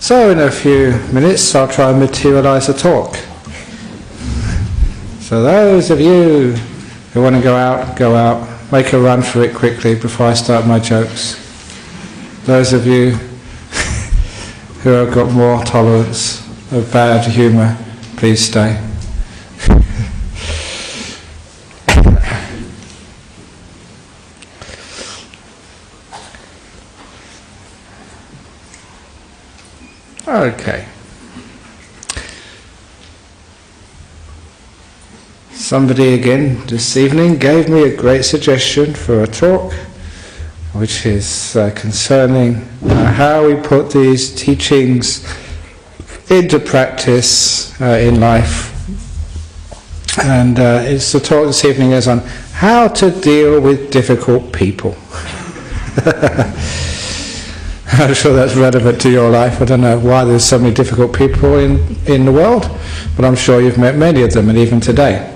So in a few minutes I'll try and materialize a talk. So those of you who want to go out, make a run for it quickly before I start my jokes. Those of you who have got more tolerance of bad humour, please stay. Okay. Somebody again this evening gave me a great suggestion for a talk, which is concerning how we put these teachings into practice in life. And it's the talk this evening is on how to deal with difficult people. I'm sure that's relevant to your life. I don't know why there's so many difficult people in the world, but I'm sure you've met many of them, and even today.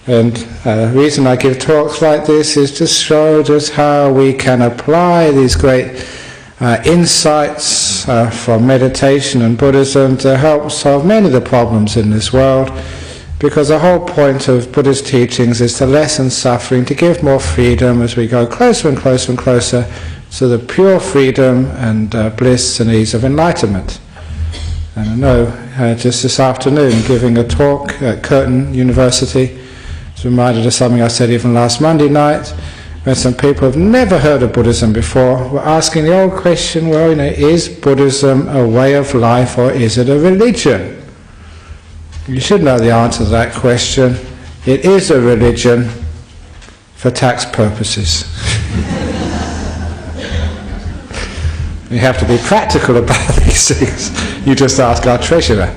And the reason I give talks like this is to show just how we can apply these great insights from meditation and Buddhism to help solve many of the problems in this world, because the whole point of Buddhist teachings is to lessen suffering, to give more freedom as we go closer and closer and closer to the pure freedom and bliss and ease of enlightenment. And I know just this afternoon giving a talk at Curtin University, it's reminded of something I said even last Monday night, when some people who have never heard of Buddhism before were asking the old question, well, is Buddhism a way of life or is it a religion? You should know the answer to that question. It is a religion for tax purposes. You have to be practical about these things. You just ask our treasurer.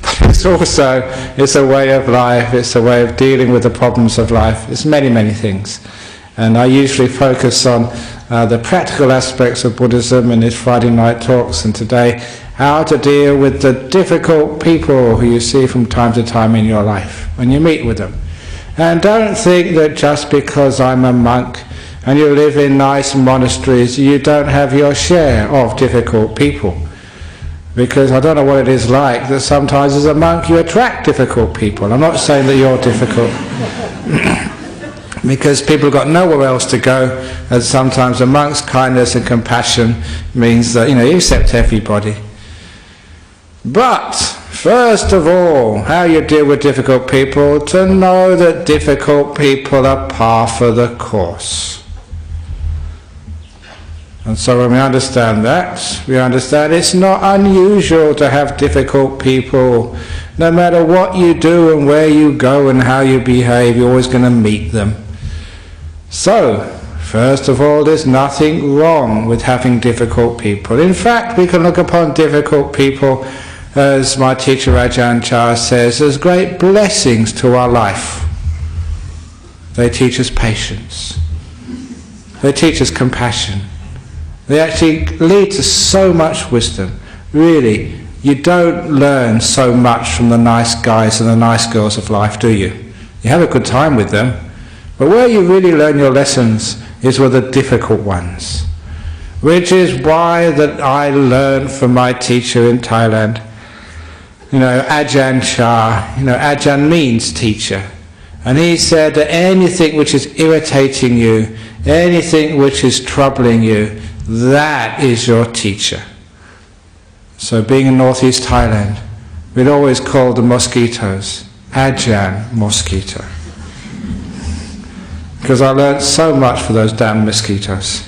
But it's a way of life, it's a way of dealing with the problems of life. It's many, many things. And I usually focus on the practical aspects of Buddhism in these Friday night talks, and today, how to deal with the difficult people who you see from time to time in your life, when you meet with them. And don't think that just because I'm a monk and you live in nice monasteries, you don't have your share of difficult people. Because I don't know what it is like that sometimes as a monk you attract difficult people. I'm not saying that you're difficult. Because people have got nowhere else to go, and sometimes a monk's kindness and compassion means that you accept everybody. But first of all, how you deal with difficult people, to know that difficult people are par for the course. And so when we understand that, we understand it's not unusual to have difficult people. No matter what you do and where you go and how you behave, you're always going to meet them. So, first of all, there's nothing wrong with having difficult people. In fact, we can look upon difficult people, as my teacher Ajahn says, as great blessings to our life. They teach us patience. They teach us compassion. They actually lead to so much wisdom. Really, you don't learn so much from the nice guys and the nice girls of life, do you? You have a good time with them. But where you really learn your lessons is with the difficult ones. Which is why that I learned from my teacher in Thailand. Ajahn Chah, Ajahn means teacher. And he said that anything which is irritating you, anything which is troubling you, that is your teacher. So being in northeast Thailand, we'd always call the mosquitoes Ajahn mosquito. Because I learned so much for those damn mosquitoes.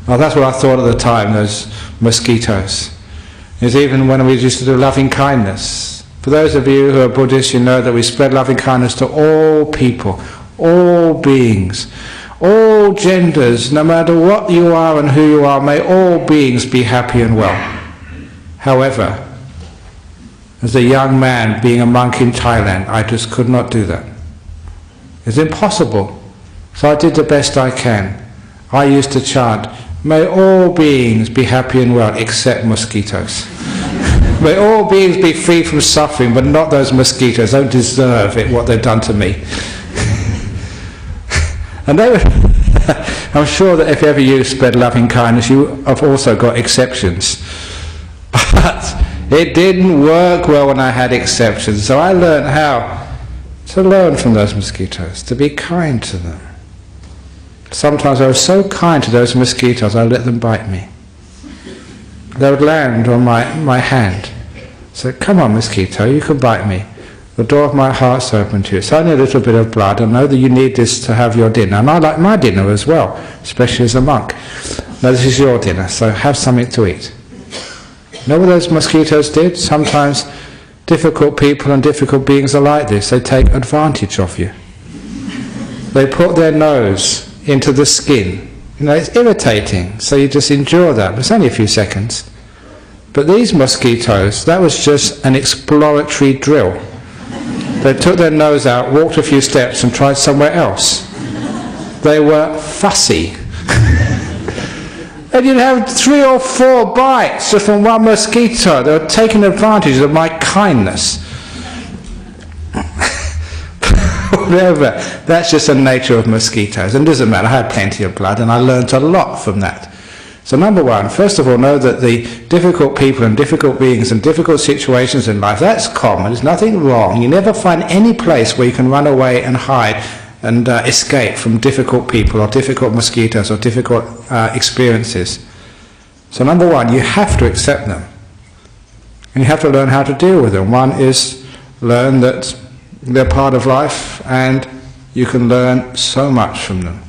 Well, that's what I thought at the time, those mosquitoes. It's even when we used to do loving kindness. For those of you who are Buddhists, you know that we spread loving kindness to all people, all beings, all genders, no matter what you are and who you are, may all beings be happy and well. However, as a young man being a monk in Thailand, I just could not do that. It's impossible. So I did the best I can. I used to chant, may all beings be happy and well, except mosquitoes. May all beings be free from suffering, but not those mosquitoes. Don't deserve it, what they've done to me. And they were I'm sure that if ever you spread loving kindness, you have also got exceptions. But it didn't work well when I had exceptions, so I learned how to learn from those mosquitoes, to be kind to them. Sometimes I was so kind to those mosquitoes, I let them bite me. They would land on my hand. So, come on mosquito, you can bite me. The door of my heart's open to you. It's only a little bit of blood. I know that you need this to have your dinner. And I like my dinner as well, especially as a monk. No, this is your dinner, so have something to eat. You know what those mosquitoes did? Sometimes difficult people and difficult beings are like this. They take advantage of you. They put their nose into the skin. You know, it's irritating, so you just endure that. It's only a few seconds. But these mosquitoes, that was just an exploratory drill. They took their nose out, walked a few steps and tried somewhere else. They were fussy. And you'd have 3 or 4 bites just from one mosquito. They were taking advantage of my kindness. Whatever. That's just the nature of mosquitoes. And it doesn't matter. I had plenty of blood and I learned a lot from that. So number one, first of all, know that the difficult people and difficult beings and difficult situations in life, that's common. There's nothing wrong. You never find any place where you can run away and hide and escape from difficult people or difficult mosquitoes or difficult experiences. So number one, you have to accept them. And you have to learn how to deal with them. One is learn that they're part of life and you can learn so much from them.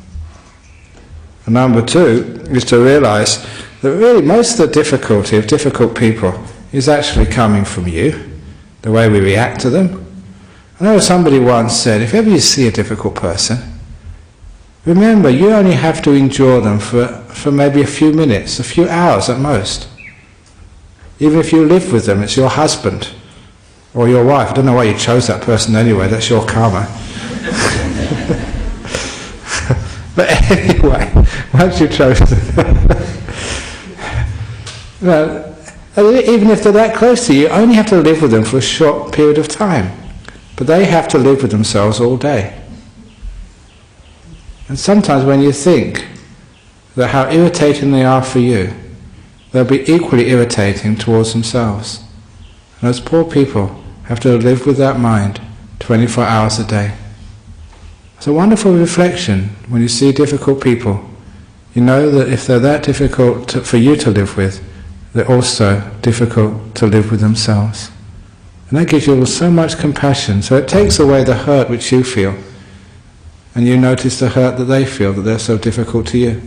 And number two is to realize that really most of the difficulty of difficult people is actually coming from you, the way we react to them. I know somebody once said, if ever you see a difficult person, remember you only have to endure them for maybe a few minutes, a few hours at most. Even if you live with them, it's your husband or your wife. I don't know why you chose that person anyway, that's your karma. But anyway, once you chose them, well, even if they're that close to you, you only have to live with them for a short period of time. But they have to live with themselves all day. And sometimes when you think that how irritating they are for you, they'll be equally irritating towards themselves. And those poor people have to live with that mind 24 hours a day. It's a wonderful reflection when you see difficult people. You know that if they're that difficult for you to live with, they're also difficult to live with themselves. And that gives you so much compassion. So it takes away the hurt which you feel. And you notice the hurt that they feel, that they're so difficult to you.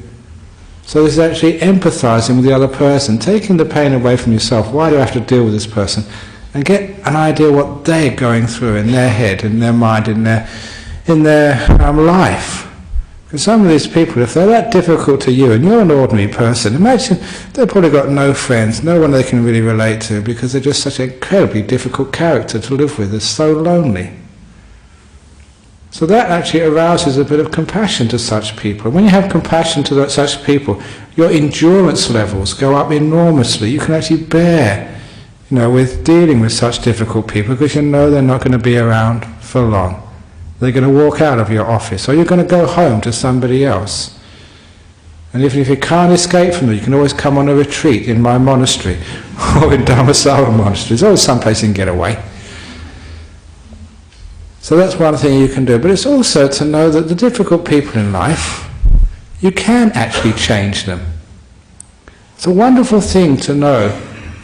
So this is actually empathizing with the other person, taking the pain away from yourself. Why do I have to deal with this person? And get an idea what they're going through in their head, in their mind, in their life. Because some of these people, if they're that difficult to you and you're an ordinary person, imagine they've probably got no friends, no one they can really relate to, because they're just such an incredibly difficult character to live with. They're so lonely. So that actually arouses a bit of compassion to such people. When you have compassion to such people, your endurance levels go up enormously. You can actually bear, with dealing with such difficult people, because you know they're not going to be around for long. They're going to walk out of your office, or you're going to go home to somebody else. And if you can't escape from them, you can always come on a retreat in my monastery, or in dhammaraso monastery. There's always some place you can get away. So that's one thing you can do. But it's also to know that the difficult people in life, you can actually change them. It's a wonderful thing to know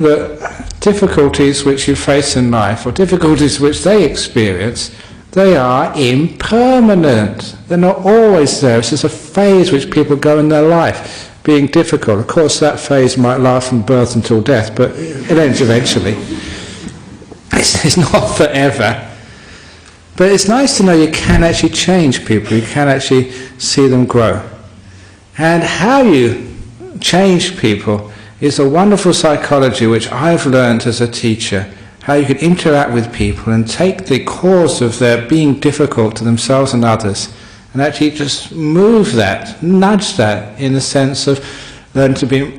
that difficulties which you face in life, or difficulties which they experience, they are impermanent. They're not always there. It's just a phase which people go in their life, being difficult. Of course, that phase might last from birth until death, but it ends eventually. It's not forever. But it's nice to know you can actually change people. You can actually see them grow. And how you change people is a wonderful psychology which I've learned as a teacher. How you can interact with people and take the cause of their being difficult to themselves and others and actually just move that, nudge that in the sense of learn to be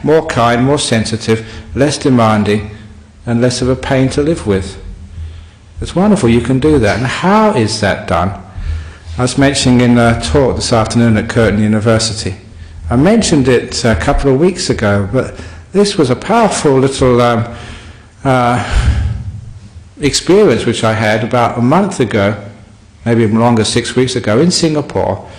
more kind, more sensitive, less demanding and less of a pain to live with. It's wonderful you can do that. And how is that done? I was mentioning in a talk this afternoon at Curtin University. I mentioned it a couple of weeks ago, but this was a powerful little experience which I had about a month ago, maybe even longer, 6 weeks ago, in Singapore.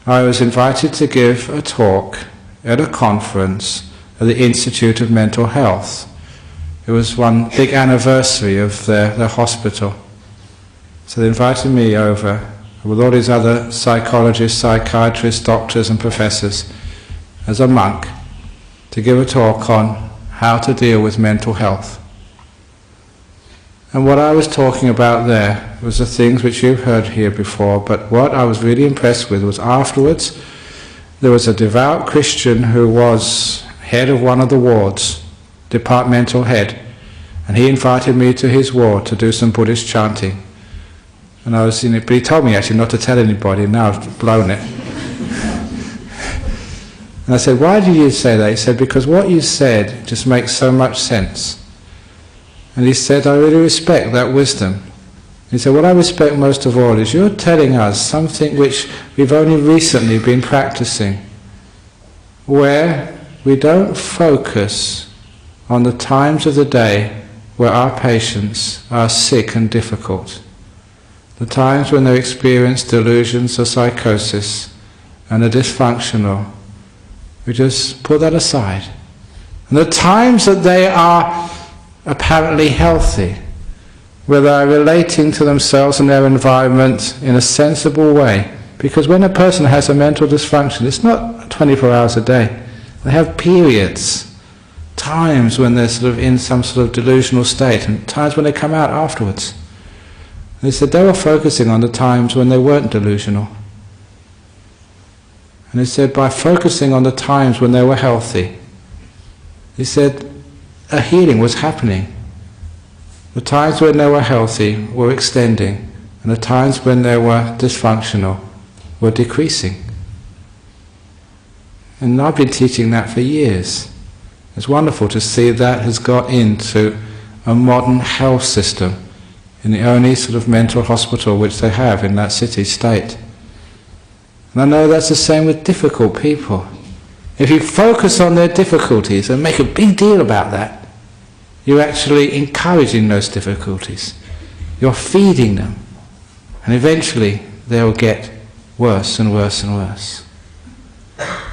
I was invited to give a talk at a conference at the Institute of Mental Health. It was one big anniversary of their hospital. So they invited me over with all these other psychologists, psychiatrists, doctors and professors as a monk to give a talk on how to deal with mental health. And what I was talking about there was the things which you've heard here before, but what I was really impressed with was afterwards there was a devout Christian who was head of one of the wards, departmental head, and he invited me to his ward to do some Buddhist chanting. And I was in it, but he told me actually not to tell anybody, and now I've blown it. And I said, why did you say that? He said, because what you said just makes so much sense. And he said, I really respect that wisdom. He said, what I respect most of all is you're telling us something which we've only recently been practicing, where we don't focus on the times of the day where our patients are sick and difficult, the times when they experience delusions or psychosis and are dysfunctional. We just put that aside. And the times that they are apparently healthy, where they are relating to themselves and their environment in a sensible way. Because when a person has a mental dysfunction, it's not 24 hours a day. They have periods, times when they're sort of in some sort of delusional state, and times when they come out afterwards. They said they were focusing on the times when they weren't delusional. And he said by focusing on the times when they were healthy, he said a healing was happening. The times when they were healthy were extending, and the times when they were dysfunctional were decreasing. And I've been teaching that for years. It's wonderful to see that has got into a modern health system in the only sort of mental hospital which they have in that city-state. And I know that's the same with difficult people. If you focus on their difficulties and make a big deal about that, you're actually encouraging those difficulties. You're feeding them. And eventually they'll get worse and worse and worse.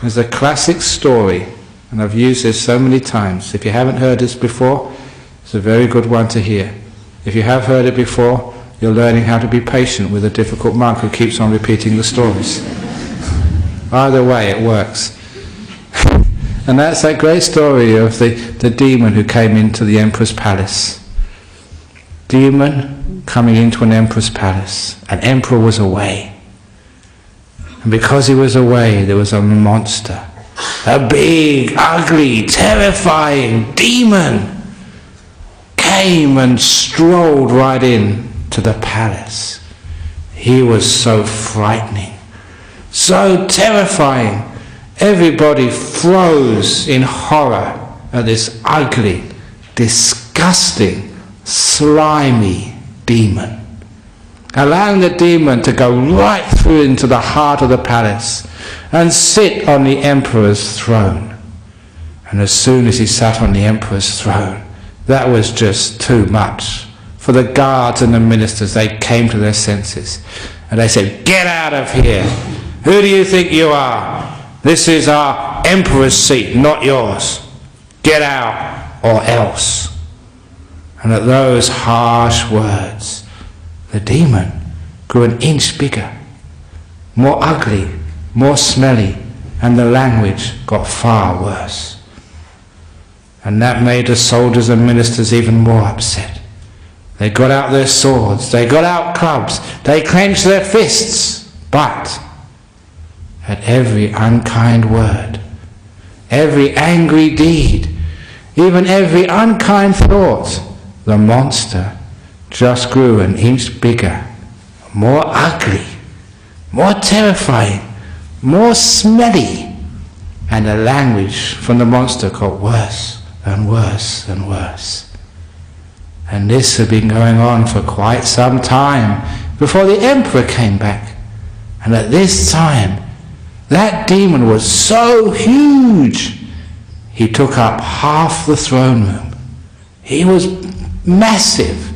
There's a classic story, and I've used this so many times. If you haven't heard this before, it's a very good one to hear. If you have heard it before, you're learning how to be patient with a difficult monk who keeps on repeating the stories. Either way, it works. And that's that great story of the demon who came into the emperor's palace. Demon coming into an emperor's palace. An emperor was away. And because he was away, there was a monster. A big, ugly, terrifying demon came and strolled right in to the palace. He was so frightening, so terrifying. Everybody froze in horror at this ugly, disgusting, slimy demon. Allowing the demon to go right through into the heart of the palace and sit on the emperor's throne. And as soon as he sat on the emperor's throne, that was just too much. For the guards and the ministers, they came to their senses. And they said, "Get out of here! Who do you think you are? This is our emperor's seat, not yours. Get out or else." And at those harsh words, the demon grew an inch bigger, more ugly, more smelly, and the language got far worse. And that made the soldiers and ministers even more upset. They got out their swords, they got out clubs, they clenched their fists, but at every unkind word, every angry deed, even every unkind thought, the monster just grew an inch bigger, more ugly, more terrifying, more smelly, and the language from the monster got worse and worse and worse. And this had been going on for quite some time before the emperor came back. And at this time, that demon was so huge, he took up half the throne room. He was massive.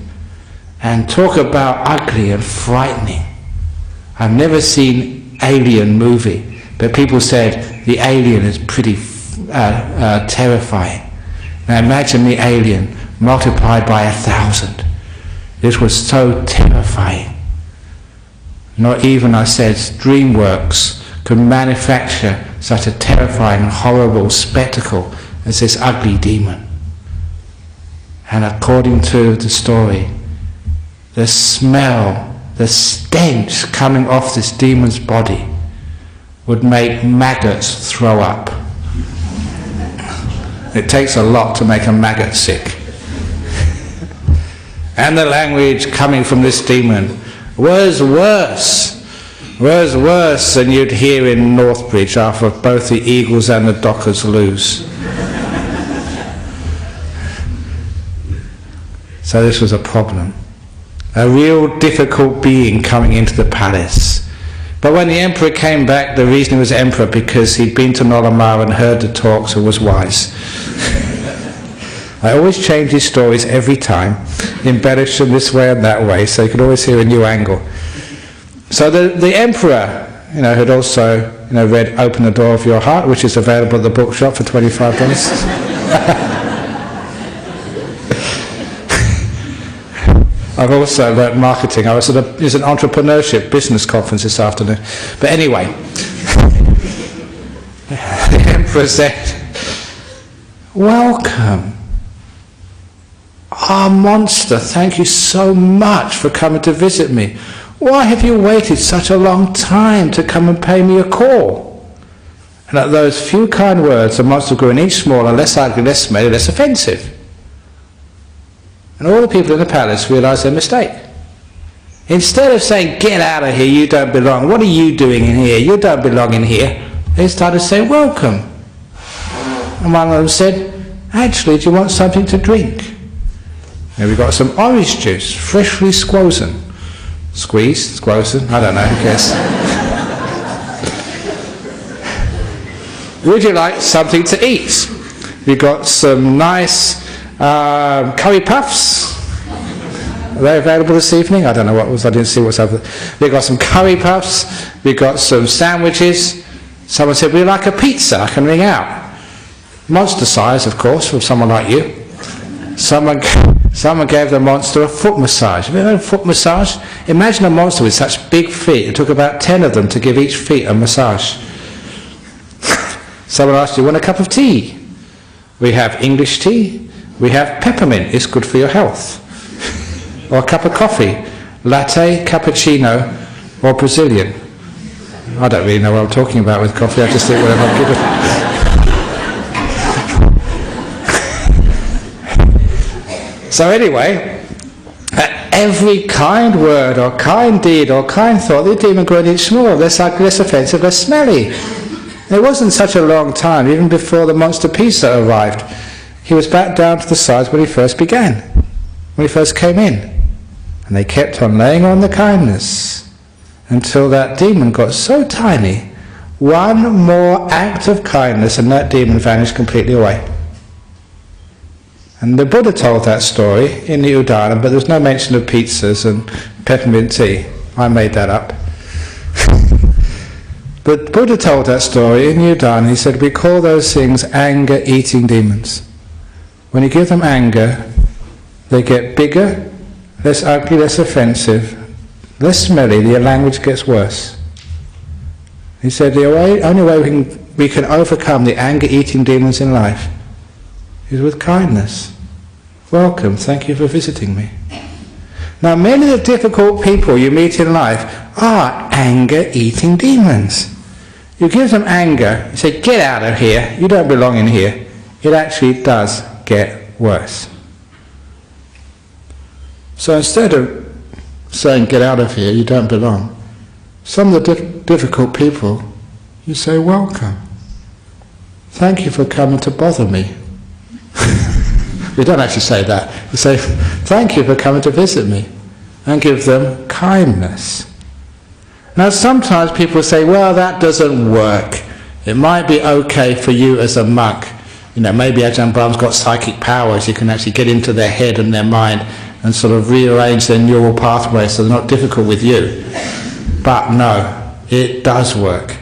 And talk about ugly and frightening. I've never seen Alien movie, but people said the alien is pretty terrifying. Now imagine the alien multiplied by 1,000. This was so terrifying. Not even, I said, DreamWorks could manufacture such a terrifying and horrible spectacle as this ugly demon. And according to the story, the smell, the stench coming off this demon's body would make maggots throw up. It takes a lot to make a maggot sick. And the language coming from this demon was worse than you'd hear in Northbridge after both the Eagles and the Dockers lose. So this was a problem. A real difficult being coming into the palace. But when the emperor came back, the reason he was emperor because he'd been to Nolamara and heard the talks and was wise. I always change his stories every time, embellish them this way and that way, so you could always hear a new angle. So the emperor, had also, read Open the Door of Your Heart, which is available at the bookshop for $25. I've also learnt marketing. I was at an entrepreneurship business conference this afternoon. But anyway, the emperor said, "Welcome. Ah, monster, thank you so much for coming to visit me. Why have you waited such a long time to come and pay me a call?" And at those few kind words, the monster grew an inch smaller, less ugly, less smelly, less offensive. And all the people in the palace realised their mistake. Instead of saying, "Get out of here, you don't belong. What are you doing in here? You don't belong in here," they started saying, "Welcome." And one of them said, "Actually, do you want something to drink?" And we got some orange juice, freshly squozen. Squeezed, squozen, I don't know, who cares? Would you like something to eat? We got some nice curry puffs. Are they available this evening? I don't know what was, I didn't see what's over there. We got some curry puffs, we got some sandwiches. Someone said, "Would you like a pizza?" I can ring out. Monster size, of course, from someone like you. Someone gave the monster a foot massage. Have you heard of a foot massage? Imagine a monster with such big feet. It took about 10 of them to give each feet a massage. Someone asked, "Do you want a cup of tea?" We have English tea. We have peppermint, it's good for your health. Or a cup of coffee, latte, cappuccino, or Brazilian. I don't really know what I'm talking about with coffee, I just think whatever I'm given. So anyway, at every kind word or kind deed or kind thought, the demon grew an inch smaller, less ugly, less offensive, less smelly. It wasn't such a long time, even before the monster pizza arrived. He was back down to the size when he first began, when he first came in. And they kept on laying on the kindness until that demon got so tiny, one more act of kindness and that demon vanished completely away. And the Buddha told that story in the Udana, but there was no mention of pizzas and peppermint tea. I made that up. But Buddha told that story in the Udana. He said, we call those things anger-eating demons. When you give them anger, they get bigger, less ugly, less offensive, less smelly, their language gets worse. He said the only way we can overcome the anger-eating demons in life is with kindness. Welcome, thank you for visiting me. Now many of the difficult people you meet in life are anger-eating demons. You give them anger, you say, get out of here, you don't belong in here. It actually does get worse. So instead of saying, get out of here, you don't belong, some of the difficult people, you say, welcome. Thank you for coming to bother me. You don't actually say that. You say, thank you for coming to visit me. And give them kindness. Now sometimes people say, well, that doesn't work. It might be okay for you as a monk. You know, maybe Ajahn Brahm's got psychic powers. You can actually get into their head and their mind and sort of rearrange their neural pathways so they're not difficult with you. But no, it does work.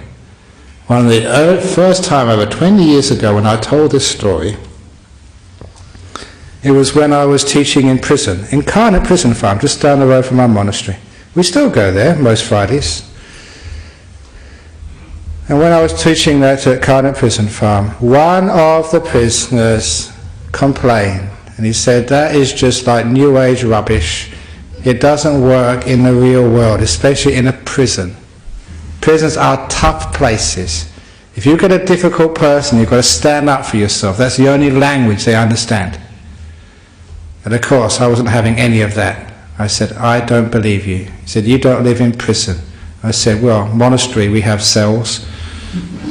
One of the first time, over 20 years ago, when I told this story, it was when I was teaching in prison, Incarnate Prison Farm, just down the road from our monastery. We still go there most Fridays. And when I was teaching that at Incarnate Prison Farm, one of the prisoners complained, and he said, that is just like New Age rubbish. It doesn't work in the real world, especially in a prison. Prisons are tough places. If you get a difficult person, you've got to stand up for yourself. That's the only language they understand. And of course, I wasn't having any of that. I said, I don't believe you. He said, you don't live in prison. I said, well, monastery, we have cells.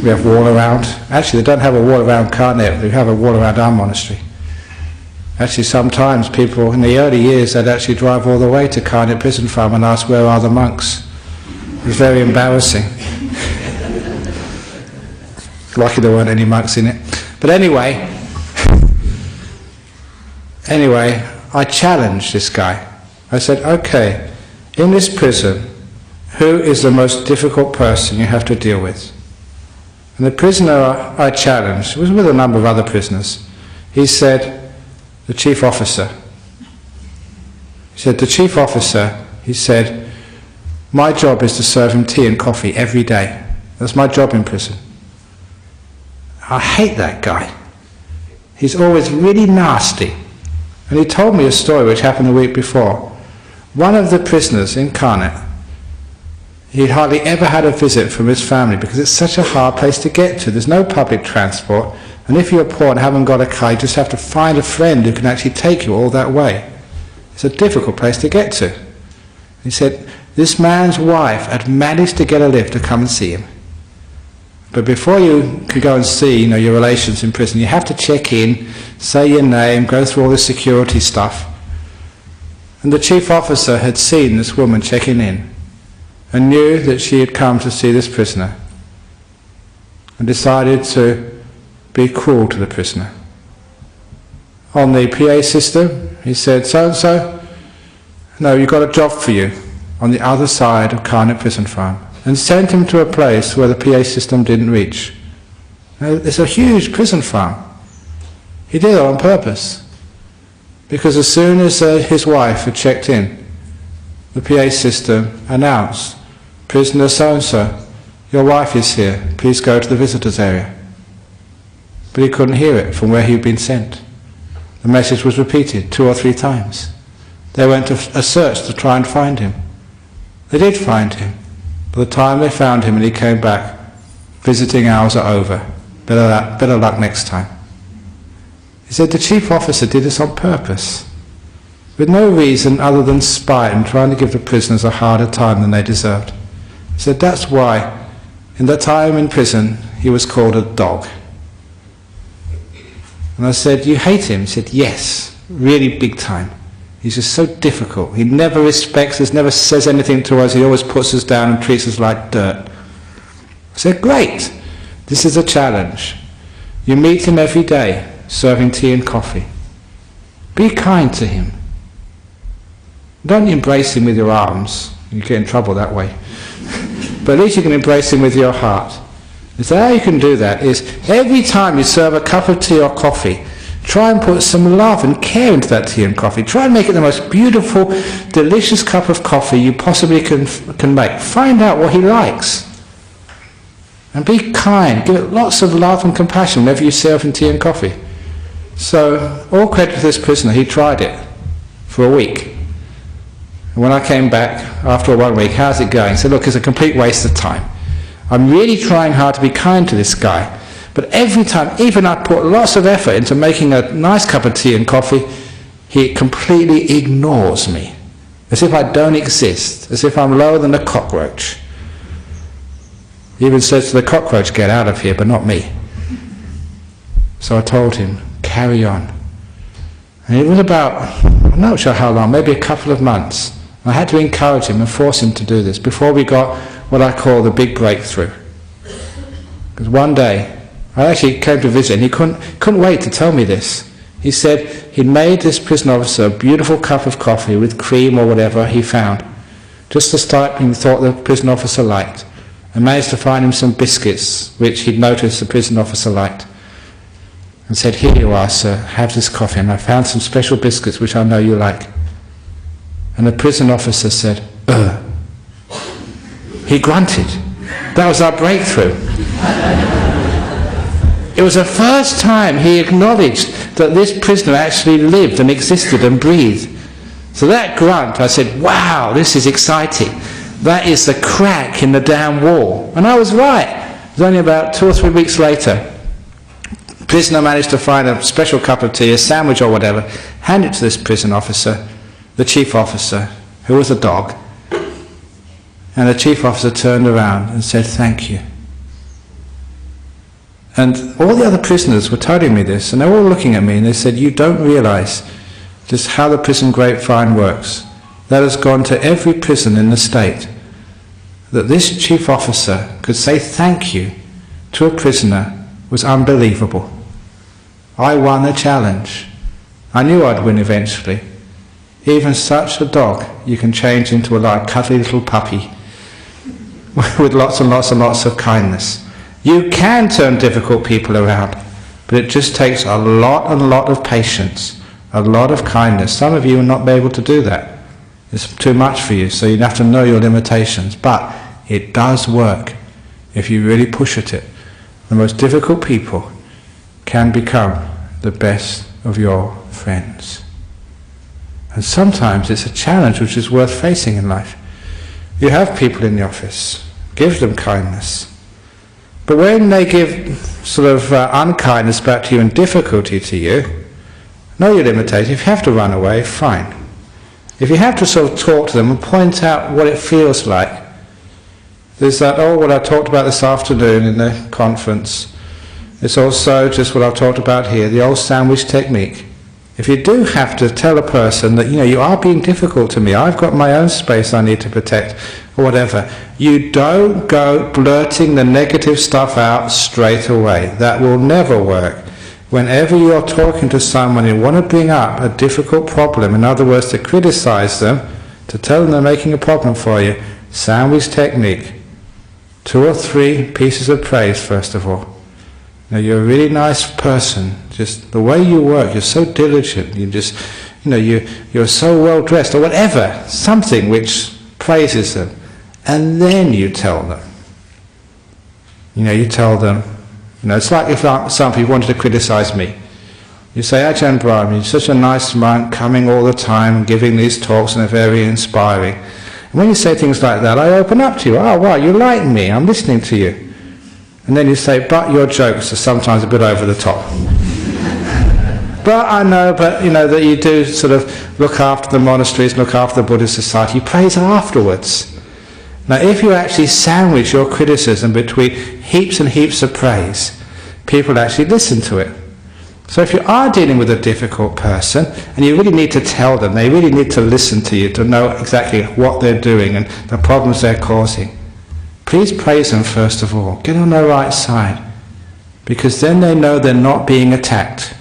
We have wall around. Actually, they don't have a wall around Karnet. We have a wall around our monastery. Actually, sometimes people, in the early years, they'd actually drive all the way to Karnet Prison Farm and ask, where are the monks? It was very embarrassing. Lucky there weren't any monks in it. But anyway, I challenged this guy. I said, okay, in this prison, who is the most difficult person you have to deal with? And the prisoner I challenged was with a number of other prisoners. He said, the chief officer. He said, the chief officer, he said, my job is to serve him tea and coffee every day. That's my job in prison. I hate that guy. He's always really nasty. And he told me a story which happened the week before. One of the prisoners in Karnet, he'd hardly ever had a visit from his family because it's such a hard place to get to. There's no public transport, and if you're poor and haven't got a car, you just have to find a friend who can actually take you all that way. It's a difficult place to get to. He said, this man's wife had managed to get a lift to come and see him. But before you could go and see, your relations in prison, you have to check in, say your name, go through all the security stuff. And the chief officer had seen this woman checking in and knew that she had come to see this prisoner and decided to be cruel to the prisoner. On the PA system, he said, so-and-so, no, you've got a job for you on the other side of Karnet Prison Farm, and sent him to a place where the PA system didn't reach. Now, it's a huge prison farm. He did it on purpose, because as soon as his wife had checked in, the PA system announced, prisoner so-and-so, your wife is here, please go to the visitors area. But he couldn't hear it from where he'd been sent. The message was repeated 2 or 3 times. They went to a search to try and find him. They did find him. By the time they found him and he came back, visiting hours are over. Better luck next time. He said the chief officer did this on purpose, with no reason other than spite and trying to give the prisoners a harder time than they deserved. He said that's why, in that time in prison, he was called a dog. And I said, you hate him? He said, yes, really big time. He's just so difficult. He never respects us, never says anything to us. He always puts us down and treats us like dirt. I said, great. This is a challenge. You meet him every day, serving tea and coffee. Be kind to him. Don't embrace him with your arms. You get in trouble that way. But at least you can embrace him with your heart. And so how you can do that is, every time you serve a cup of tea or coffee, try and put some love and care into that tea and coffee. Try and make it the most beautiful, delicious cup of coffee you possibly can make. Find out what he likes. And be kind. Give it lots of love and compassion whenever you serve him tea and coffee. So, all credit to this prisoner. He tried it for a week. And when I came back after 1 week, how's it going? He said, look, it's a complete waste of time. I'm really trying hard to be kind to this guy. But every time, even I put lots of effort into making a nice cup of tea and coffee, he completely ignores me. As if I don't exist. As if I'm lower than a cockroach. He even says to the cockroach, get out of here, but not me. So I told him, carry on. And it was about, I'm not sure how long, maybe a couple of months. I had to encourage him and force him to do this before we got what I call the big breakthrough. Because one day, I actually came to visit and he couldn't wait to tell me this. He said he'd made this prison officer a beautiful cup of coffee with cream or whatever he found, just the type he thought the prison officer liked, and managed to find him some biscuits which he'd noticed the prison officer liked, and said, "Here you are, sir, have this coffee, and I found some special biscuits which I know you like." And the prison officer said, "Ugh." He grunted. That was our breakthrough. It was the first time he acknowledged that this prisoner actually lived and existed and breathed. So that grunt, I said, "Wow, this is exciting. That is the crack in the damn wall." And I was right. It was only about 2 or 3 weeks later. The prisoner managed to find a special cup of tea, a sandwich or whatever, hand it to this prison officer, the chief officer, who was a dog. And the chief officer turned around and said, "Thank you." And all the other prisoners were telling me this, and they were all looking at me, and they said, "You don't realize just how the prison grapevine works. That has gone to every prison in the state. That this chief officer could say thank you to a prisoner was unbelievable. I won the challenge. I knew I'd win eventually. Even such a dog you can change into a cuddly little puppy with lots and lots and lots of kindness. You can turn difficult people around, but it just takes a lot and lot of patience, a lot of kindness. Some of you will not be able to do that. It's too much for you, so you have to know your limitations. But it does work if you really push at it. The most difficult people can become the best of your friends. And sometimes it's a challenge which is worth facing in life. You have people in the office, give them kindness. But when they give sort of unkindness back to you and difficulty to you, know your limitations. If you have to run away, fine. If you have to sort of talk to them and point out what it feels like, there's that, what I talked about this afternoon in the conference. It's also just what I've talked about here, the old sandwich technique. If you do have to tell a person that, you are being difficult to me, I've got my own space I need to protect, or whatever, you don't go blurting the negative stuff out straight away. That will never work. Whenever you're talking to someone you want to bring up a difficult problem, in other words, to criticize them, to tell them they're making a problem for you, sandwich technique. 2 or 3 pieces of praise, first of all. Now, you're a really nice person. Just the way you work, you're so diligent. You just, you're so well dressed, or whatever. Something which praises them, and then you tell them. You tell them. It's like if some people wanted to criticize me. You say, "Ajahn Brahm, you're such a nice monk, coming all the time, giving these talks, and they're very inspiring." And when you say things like that, I open up to you. "Oh, wow, you like me, I'm listening to you." And then you say, "But your jokes are sometimes a bit over the top." "But I know, that you do sort of look after the monasteries, look after the Buddhist society." You praise afterwards. Now, if you actually sandwich your criticism between heaps and heaps of praise, people actually listen to it. So if you are dealing with a difficult person, and you really need to tell them, they really need to listen to you to know exactly what they're doing and the problems they're causing, please praise them first of all. Get on their right side, because then they know they're not being attacked.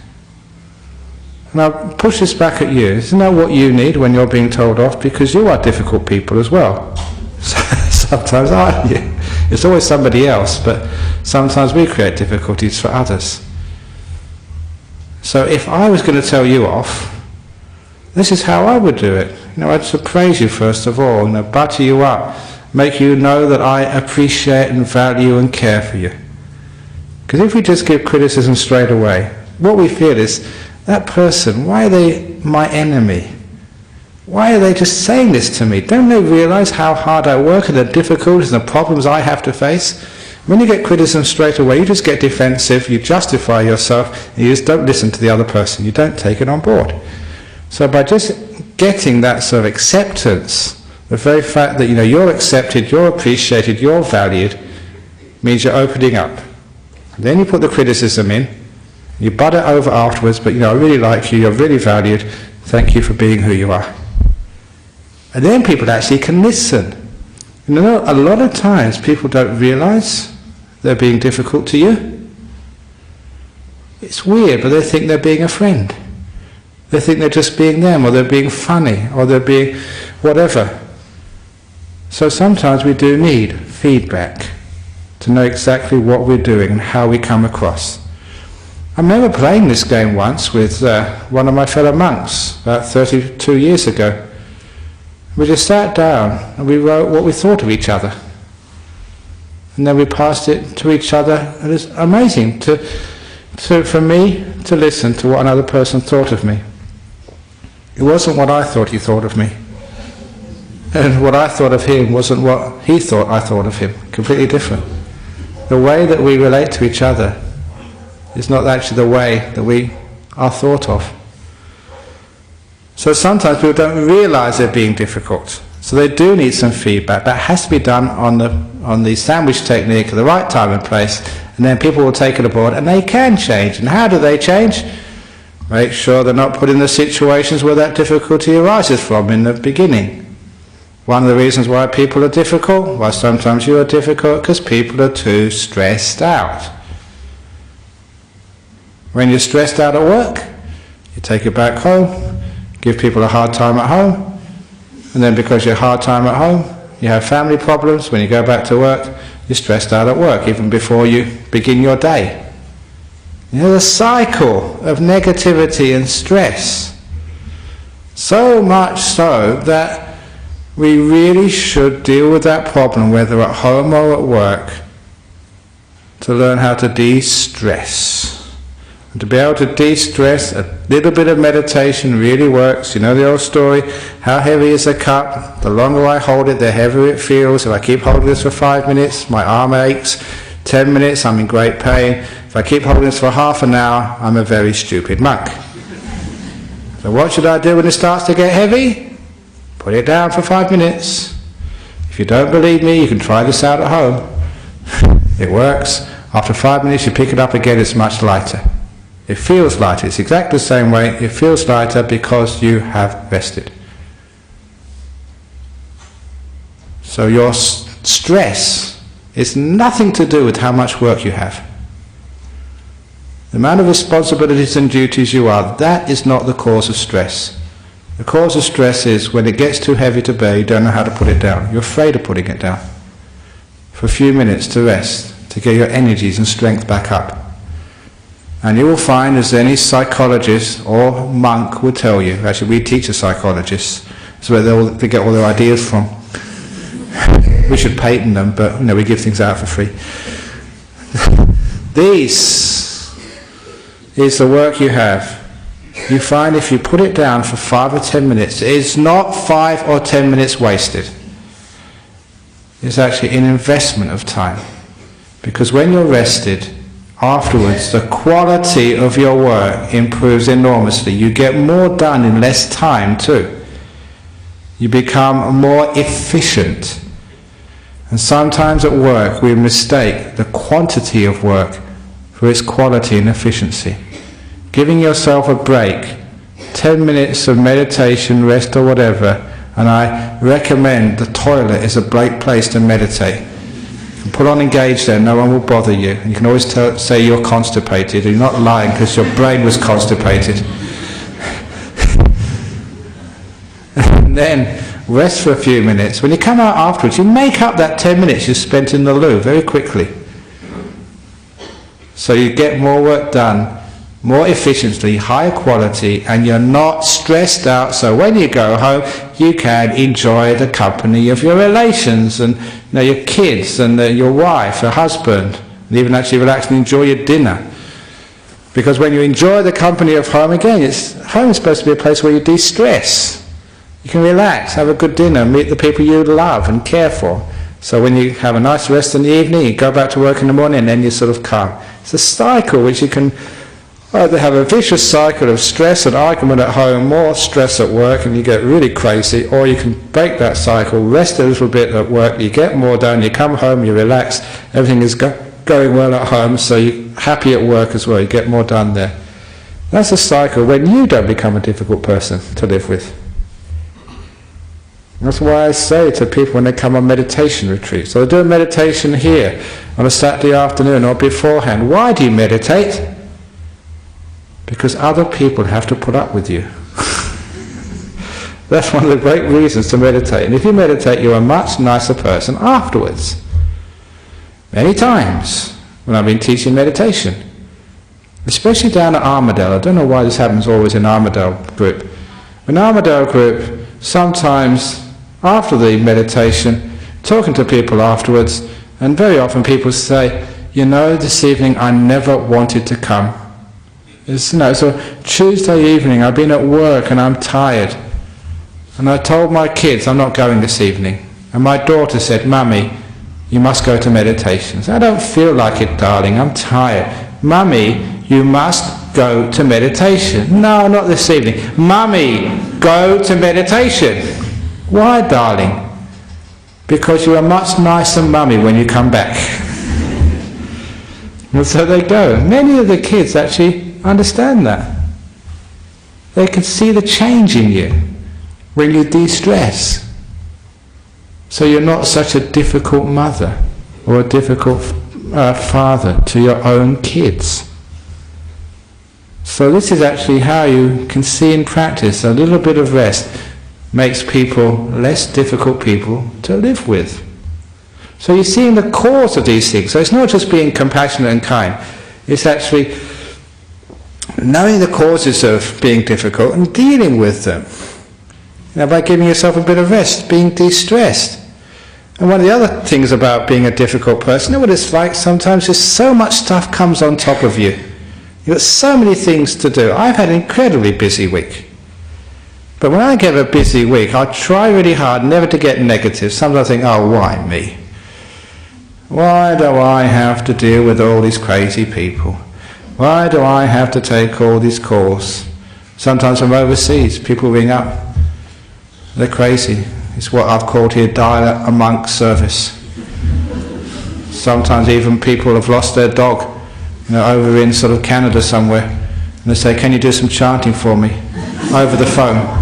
Now, push this back at you. Isn't that what you need when you're being told off? Because you are difficult people as well. Sometimes aren't you? It's always somebody else, but sometimes we create difficulties for others. So if I was going to tell you off, this is how I would do it. I'd sort of praise you first of all, butter you up, make you know that I appreciate and value and care for you. Because if we just give criticism straight away, what we feel is, that person, why are they my enemy? Why are they just saying this to me? Don't they realize how hard I work and the difficulties and the problems I have to face? When you get criticism straight away, you just get defensive, you justify yourself, and you just don't listen to the other person. You don't take it on board. So by just getting that sort of acceptance, the very fact that you're accepted, you're appreciated, you're valued, means you're opening up. And then you put the criticism in, you butt it over afterwards, but I really like you, you're really valued, thank you for being who you are. And then people actually can listen. You know, a lot of times people don't realise they're being difficult to you. It's weird, but they think they're being a friend. They think they're just being them, or they're being funny, or they're being whatever. So sometimes we do need feedback to know exactly what we're doing and how we come across. I remember playing this game once with one of my fellow monks about 32 years ago. We just sat down and we wrote what we thought of each other. And then we passed it to each other. And it was amazing for me to listen to what another person thought of me. It wasn't what I thought he thought of me. And what I thought of him wasn't what he thought I thought of him. Completely different. The way that we relate to each other is not actually the way that we are thought of. So sometimes people don't realise they're being difficult. So they do need some feedback. That has to be done on the sandwich technique at the right time and place, and then people will take it aboard and they can change. And how do they change? Make sure they're not put in the situations where that difficulty arises from in the beginning. One of the reasons why people are difficult, why sometimes you are difficult, because people are too stressed out. When you're stressed out at work, you take it back home, give people a hard time at home, and then because you're hard time at home, you have family problems. When you go back to work, you're stressed out at work, even before you begin your day. There's a cycle of negativity and stress. So much so that we really should deal with that problem, whether at home or at work, to learn how to de-stress. And to be able to de-stress, a little bit of meditation really works. You know the old story, how heavy is a cup? The longer I hold it, the heavier it feels. If I keep holding this for 5 minutes, my arm aches. 10 minutes, I'm in great pain. If I keep holding this for half an hour, I'm a very stupid monk. So what should I do when it starts to get heavy? Put it down for 5 minutes. If you don't believe me, you can try this out at home. It works. After 5 minutes, you pick it up again, it's much lighter. It feels lighter. It's exactly the same way. It feels lighter because you have rested. So your stress is nothing to do with how much work you have. The amount of responsibilities and duties you are, that is not the cause of stress. The cause of stress is when it gets too heavy to bear, you don't know how to put it down. You're afraid of putting it down. For a few minutes to rest, to get your energies and strength back up. And you will find, as any psychologist or monk will tell you, actually we teach as psychologists, that's where they get all their ideas from. We should patent them, but we give things out for free. This is the work you have. You find if you put it down for 5 or 10 minutes, it's not 5 or 10 minutes wasted. It's actually an investment of time. Because when you're rested, afterwards the quality of your work improves enormously. You get more done in less time too. You become more efficient. And sometimes at work we mistake the quantity of work for its quality and efficiency. Giving yourself a break, 10 minutes of meditation, rest or whatever, and I recommend the toilet is a great place to meditate. You can put on engage there, no one will bother you. And you can always say you're constipated, and you're not lying because your brain was constipated. And then rest for a few minutes. When you come out afterwards, you make up that 10 minutes you spent in the loo very quickly. So you get more work done, more efficiently, higher quality, and you're not stressed out, so when you go home you can enjoy the company of your relations and your kids and your wife, your husband, and even actually relax and enjoy your dinner. Because when you enjoy the company of home, again, home is supposed to be a place where you de-stress. You can relax, have a good dinner, meet the people you love and care for. So when you have a nice rest in the evening, you go back to work in the morning, and then you're sort of calm. It's a cycle which you can either have a vicious cycle of stress and argument at home, more stress at work, and you get really crazy, or you can break that cycle, rest a little bit at work, you get more done, you come home, you relax, everything is going well at home, so you're happy at work as well, you get more done there. That's a cycle when you don't become a difficult person to live with. That's why I say to people when they come on meditation retreats, so they do a meditation here on a Saturday afternoon or beforehand. Why do you meditate? Because other people have to put up with you. That's one of the great reasons to meditate. And if you meditate, you're a much nicer person afterwards. Many times when I've been teaching meditation, especially down at Armadale, I don't know why this happens always in Armadale group. In Armadale group, sometimes after the meditation, talking to people afterwards, and very often people say, you know, this evening I never wanted to come. It's, you know, so Tuesday evening I've been at work and I'm tired. And I told my kids I'm not going this evening. And my daughter said, Mummy, you must go to meditation. I said, I don't feel like it, darling, I'm tired. Mummy, you must go to meditation. No, not this evening. Mummy, go to meditation. Why, darling? Because you're a much nicer mummy when you come back. And so they go. Many of the kids actually understand that. They can see the change in you when you de-stress. So you're not such a difficult mother or a difficult father to your own kids. So this is actually how you can see in practice a little bit of rest makes people less difficult people to live with. So you're seeing the cause of these things. So it's not just being compassionate and kind. It's actually knowing the causes of being difficult and dealing with them. You know, by giving yourself a bit of rest, being de-stressed. And one of the other things about being a difficult person, you know what it's like? Sometimes just so much stuff comes on top of you. You've got so many things to do. I've had an incredibly busy week. But when I get a busy week, I try really hard never to get negative. Sometimes I think, oh, why me? Why do I have to deal with all these crazy people? Why do I have to take all these calls? Sometimes from overseas, people ring up. They're crazy. It's what I've called here dial a monk service. Sometimes even people have lost their dog, you know, over in sort of Canada somewhere. And they say, can you do some chanting for me? Over the phone.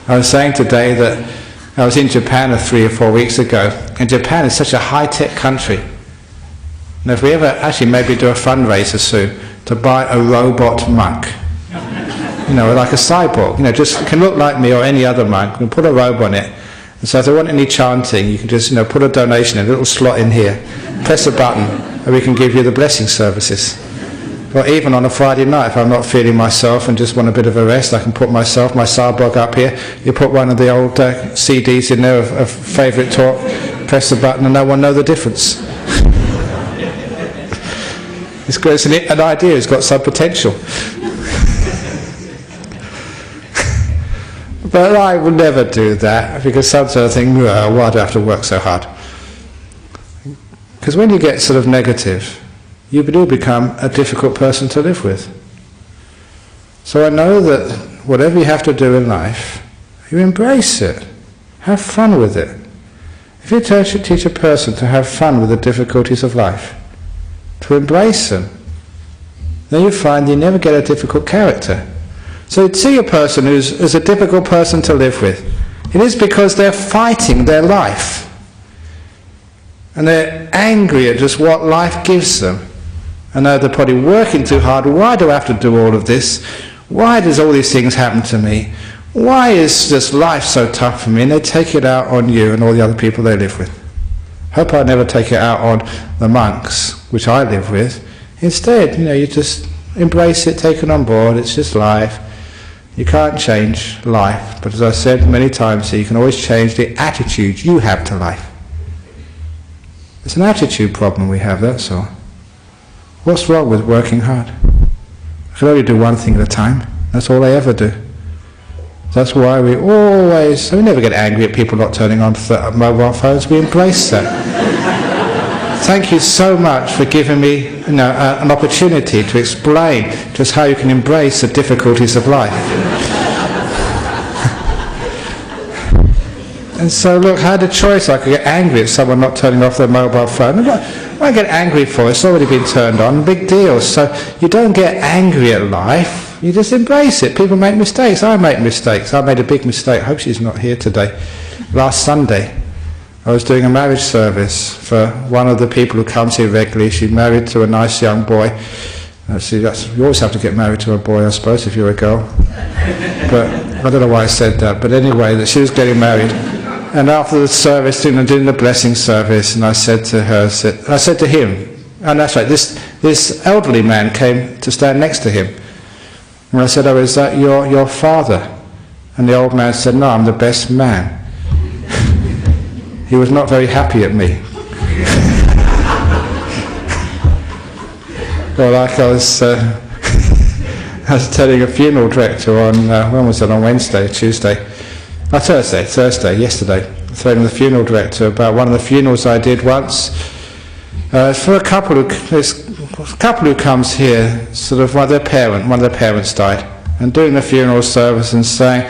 I was saying today that I was in Japan 3 or 4 weeks ago, and Japan is such a high-tech country. And if we ever actually maybe do a fundraiser soon to buy a robot monk, you know, like a cyborg, you know, just can look like me or any other monk, and put a robe on it. And so if they want any chanting, you can just, you know, put a donation in a little slot in here, press a button, and we can give you the blessing services. Or even on a Friday night, if I'm not feeling myself and just want a bit of a rest, I can put myself, my sabbarasam up here. You put one of the old CDs in there of favourite talk, press the button, and no one knows the difference. It's an idea, it's got some potential. But I will never do that, because sometimes I think, why do I have to work so hard? Because when you get sort of negative, you do become a difficult person to live with. So I know that whatever you have to do in life, you embrace it. Have fun with it. If you teach a person to have fun with the difficulties of life, to embrace them, then you find you never get a difficult character. So you'd see a person who's a difficult person to live with. It is because they're fighting their life. And they're angry at just what life gives them. And they're probably working too hard. Why do I have to do all of this? Why does all these things happen to me? Why is this life so tough for me? And they take it out on you and all the other people they live with. Hope I never take it out on the monks, which I live with. Instead, you know, you just embrace it, take it on board. It's just life. You can't change life. But as I said many times here, you can always change the attitude you have to life. It's an attitude problem we have, that's all. What's wrong with working hard? I can only do one thing at a time. That's all I ever do. That's why we never get angry at people not turning on mobile phones. We embrace that. Thank you so much for giving me, you know, an opportunity to explain just how you can embrace the difficulties of life. And so look, I had a choice. I could get angry at someone not turning off their mobile phone. What I get angry for, it's already been turned on, big deal. So you don't get angry at life, You just embrace it. People make mistakes. I make mistakes. I made a big mistake. I hope she's not here today. Last Sunday, I was doing a marriage service for one of the people who comes here regularly. She's married to a nice young boy. See, you always have to get married to a boy, I suppose, if you're a girl. But I don't know why I said that. But anyway, that she was getting married. And after the service, doing the blessing service, and I said to her, I said to him, and that's right, this elderly man came to stand next to him. And I said, oh, is that your father? And the old man said, no, I'm the best man. He was not very happy at me. Well, like I was telling a funeral director on, when was it, on Wednesday, Tuesday? Thursday, yesterday. I was telling the funeral director about one of the funerals I did once. For a couple who comes here, sort of one of their parents died, and doing the funeral service and saying,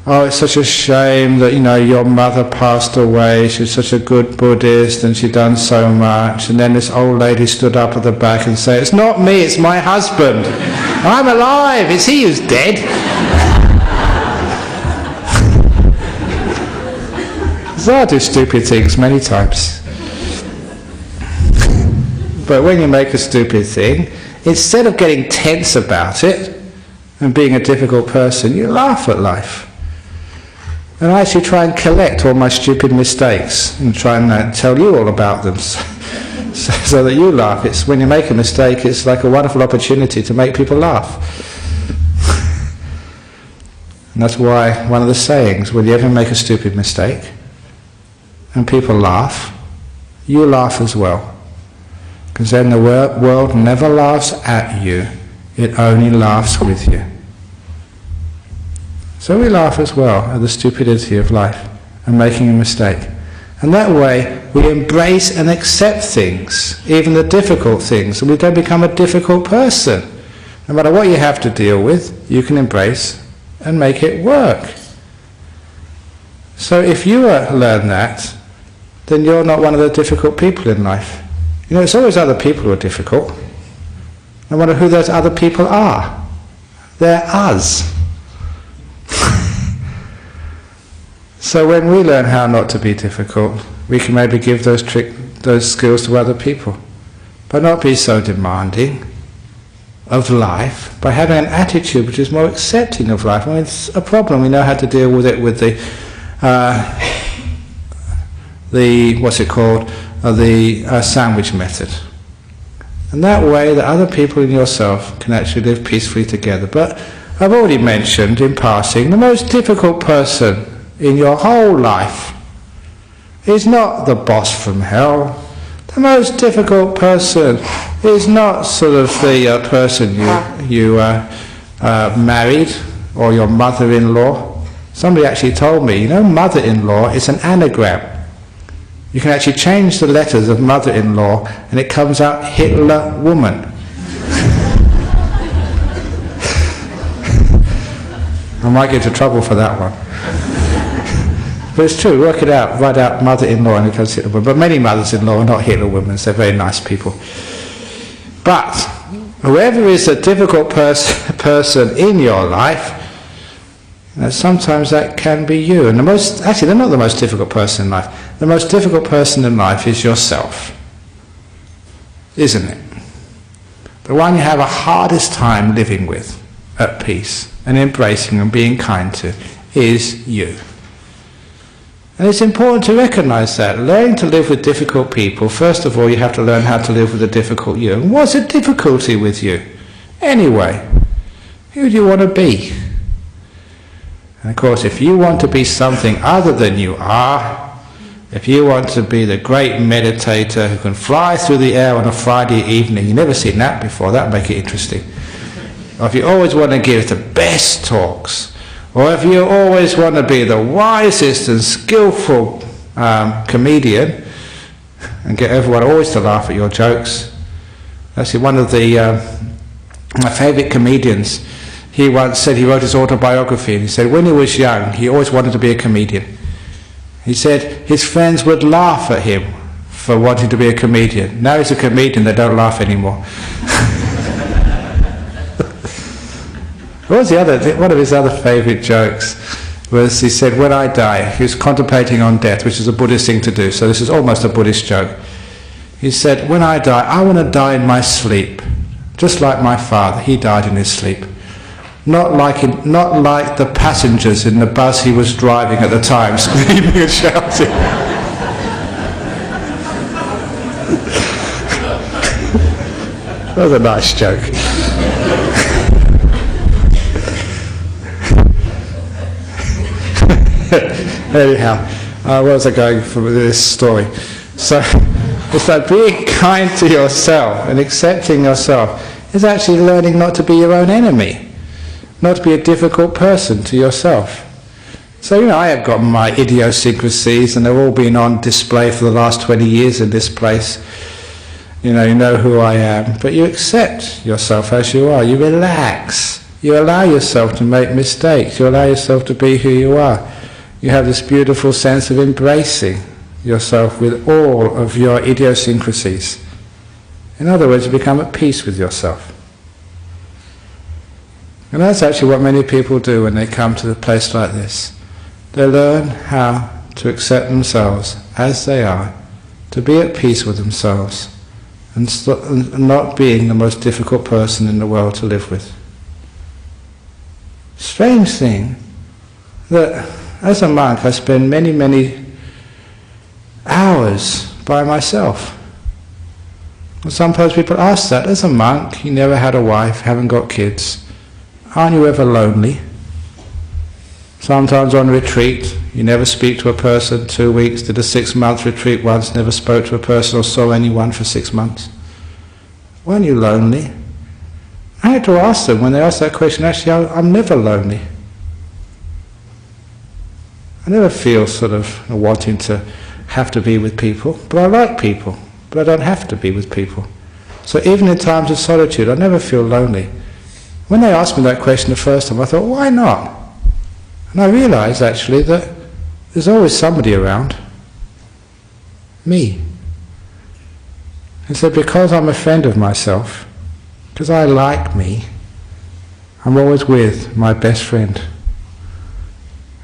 oh, it's such a shame that, your mother passed away, she was such a good Buddhist and she'd done so much. And then this old lady stood up at the back and said, it's not me, it's my husband. I'm alive, it's he who's dead. So I do stupid things many times. But when you make a stupid thing, instead of getting tense about it and being a difficult person, you laugh at life. And I actually try and collect all my stupid mistakes and try and tell you all about them so that you laugh. It's when you make a mistake, it's like a wonderful opportunity to make people laugh. And that's why one of the sayings, when you ever make a stupid mistake and people laugh, you laugh as well. Because then the world never laughs at you, it only laughs with you. So we laugh as well at the stupidity of life and making a mistake. And that way we embrace and accept things, even the difficult things, and we don't become a difficult person. No matter what you have to deal with, you can embrace and make it work. So if you learn that, then you're not one of the difficult people in life. It's always other people who are difficult. No matter who those other people are. They're us. So when we learn how not to be difficult, we can maybe give those skills to other people. But not be so demanding of life, by having an attitude which is more accepting of life. It's a problem, we know how to deal with it with the sandwich method. And that way that other people and yourself can actually live peacefully together. But I've already mentioned in passing, the most difficult person in your whole life is not the boss from hell. The most difficult person is not sort of the person you married or your mother-in-law. Somebody actually told me, mother-in-law is an anagram. You can actually change the letters of mother-in-law and it comes out Hitler woman. I might get into trouble for that one. But it's true, work it out, write out mother-in-law and it comes Hitler woman. But many mothers-in-law are not Hitler women, they're very nice people. But whoever is a difficult person in your life, sometimes that can be you. And they're not the most difficult person in life. The most difficult person in life is yourself, isn't it? The one you have a hardest time living with, at peace, and embracing and being kind to, is you. And it's important to recognize that. Learning to live with difficult people, first of all you have to learn how to live with a difficult you. And what's the difficulty with you? Anyway, who do you want to be? And of course, if you want to be something other than you are, if you want to be the great meditator who can fly through the air on a Friday evening, you've never seen that before, that would make it interesting. Or if you always want to give the best talks, or if you always want to be the wisest and skillful comedian, and get everyone always to laugh at your jokes. Actually, one of my favourite comedians, he once said, he wrote his autobiography, and he said when he was young, he always wanted to be a comedian. He said his friends would laugh at him for wanting to be a comedian. Now he's a comedian, they don't laugh anymore. What was one of his other favourite jokes was he said, when I die, he was contemplating on death, which is a Buddhist thing to do, so this is almost a Buddhist joke. He said, when I die, I want to die in my sleep, just like my father, he died in his sleep. Not like the passengers in the bus he was driving at the time, screaming and shouting. That was a nice joke. Anyhow, where was I going from this story? So, it's like being kind to yourself and accepting yourself is actually learning not to be your own enemy. Not to be a difficult person to yourself. So, I have got my idiosyncrasies and they've all been on display for the last 20 years in this place. You know who I am. But you accept yourself as you are. You relax. You allow yourself to make mistakes. You allow yourself to be who you are. You have this beautiful sense of embracing yourself with all of your idiosyncrasies. In other words, you become at peace with yourself. And that's actually what many people do when they come to a place like this. They learn how to accept themselves as they are, to be at peace with themselves, and not being the most difficult person in the world to live with. Strange thing that as a monk I spend many, many hours by myself. And sometimes people ask that, as a monk, you never had a wife, haven't got kids, aren't you ever lonely? Sometimes on retreat, you never speak to a person, 2 weeks, did a 6-month retreat once, never spoke to a person or saw anyone for 6 months. Weren't you lonely? I had to ask them, when they asked that question, actually I'm never lonely. I never feel sort of wanting to have to be with people, but I like people, but I don't have to be with people. So even in times of solitude, I never feel lonely. When they asked me that question the first time, I thought, why not? And I realised actually that there's always somebody around. Me. And so because I'm a friend of myself, because I like me, I'm always with my best friend.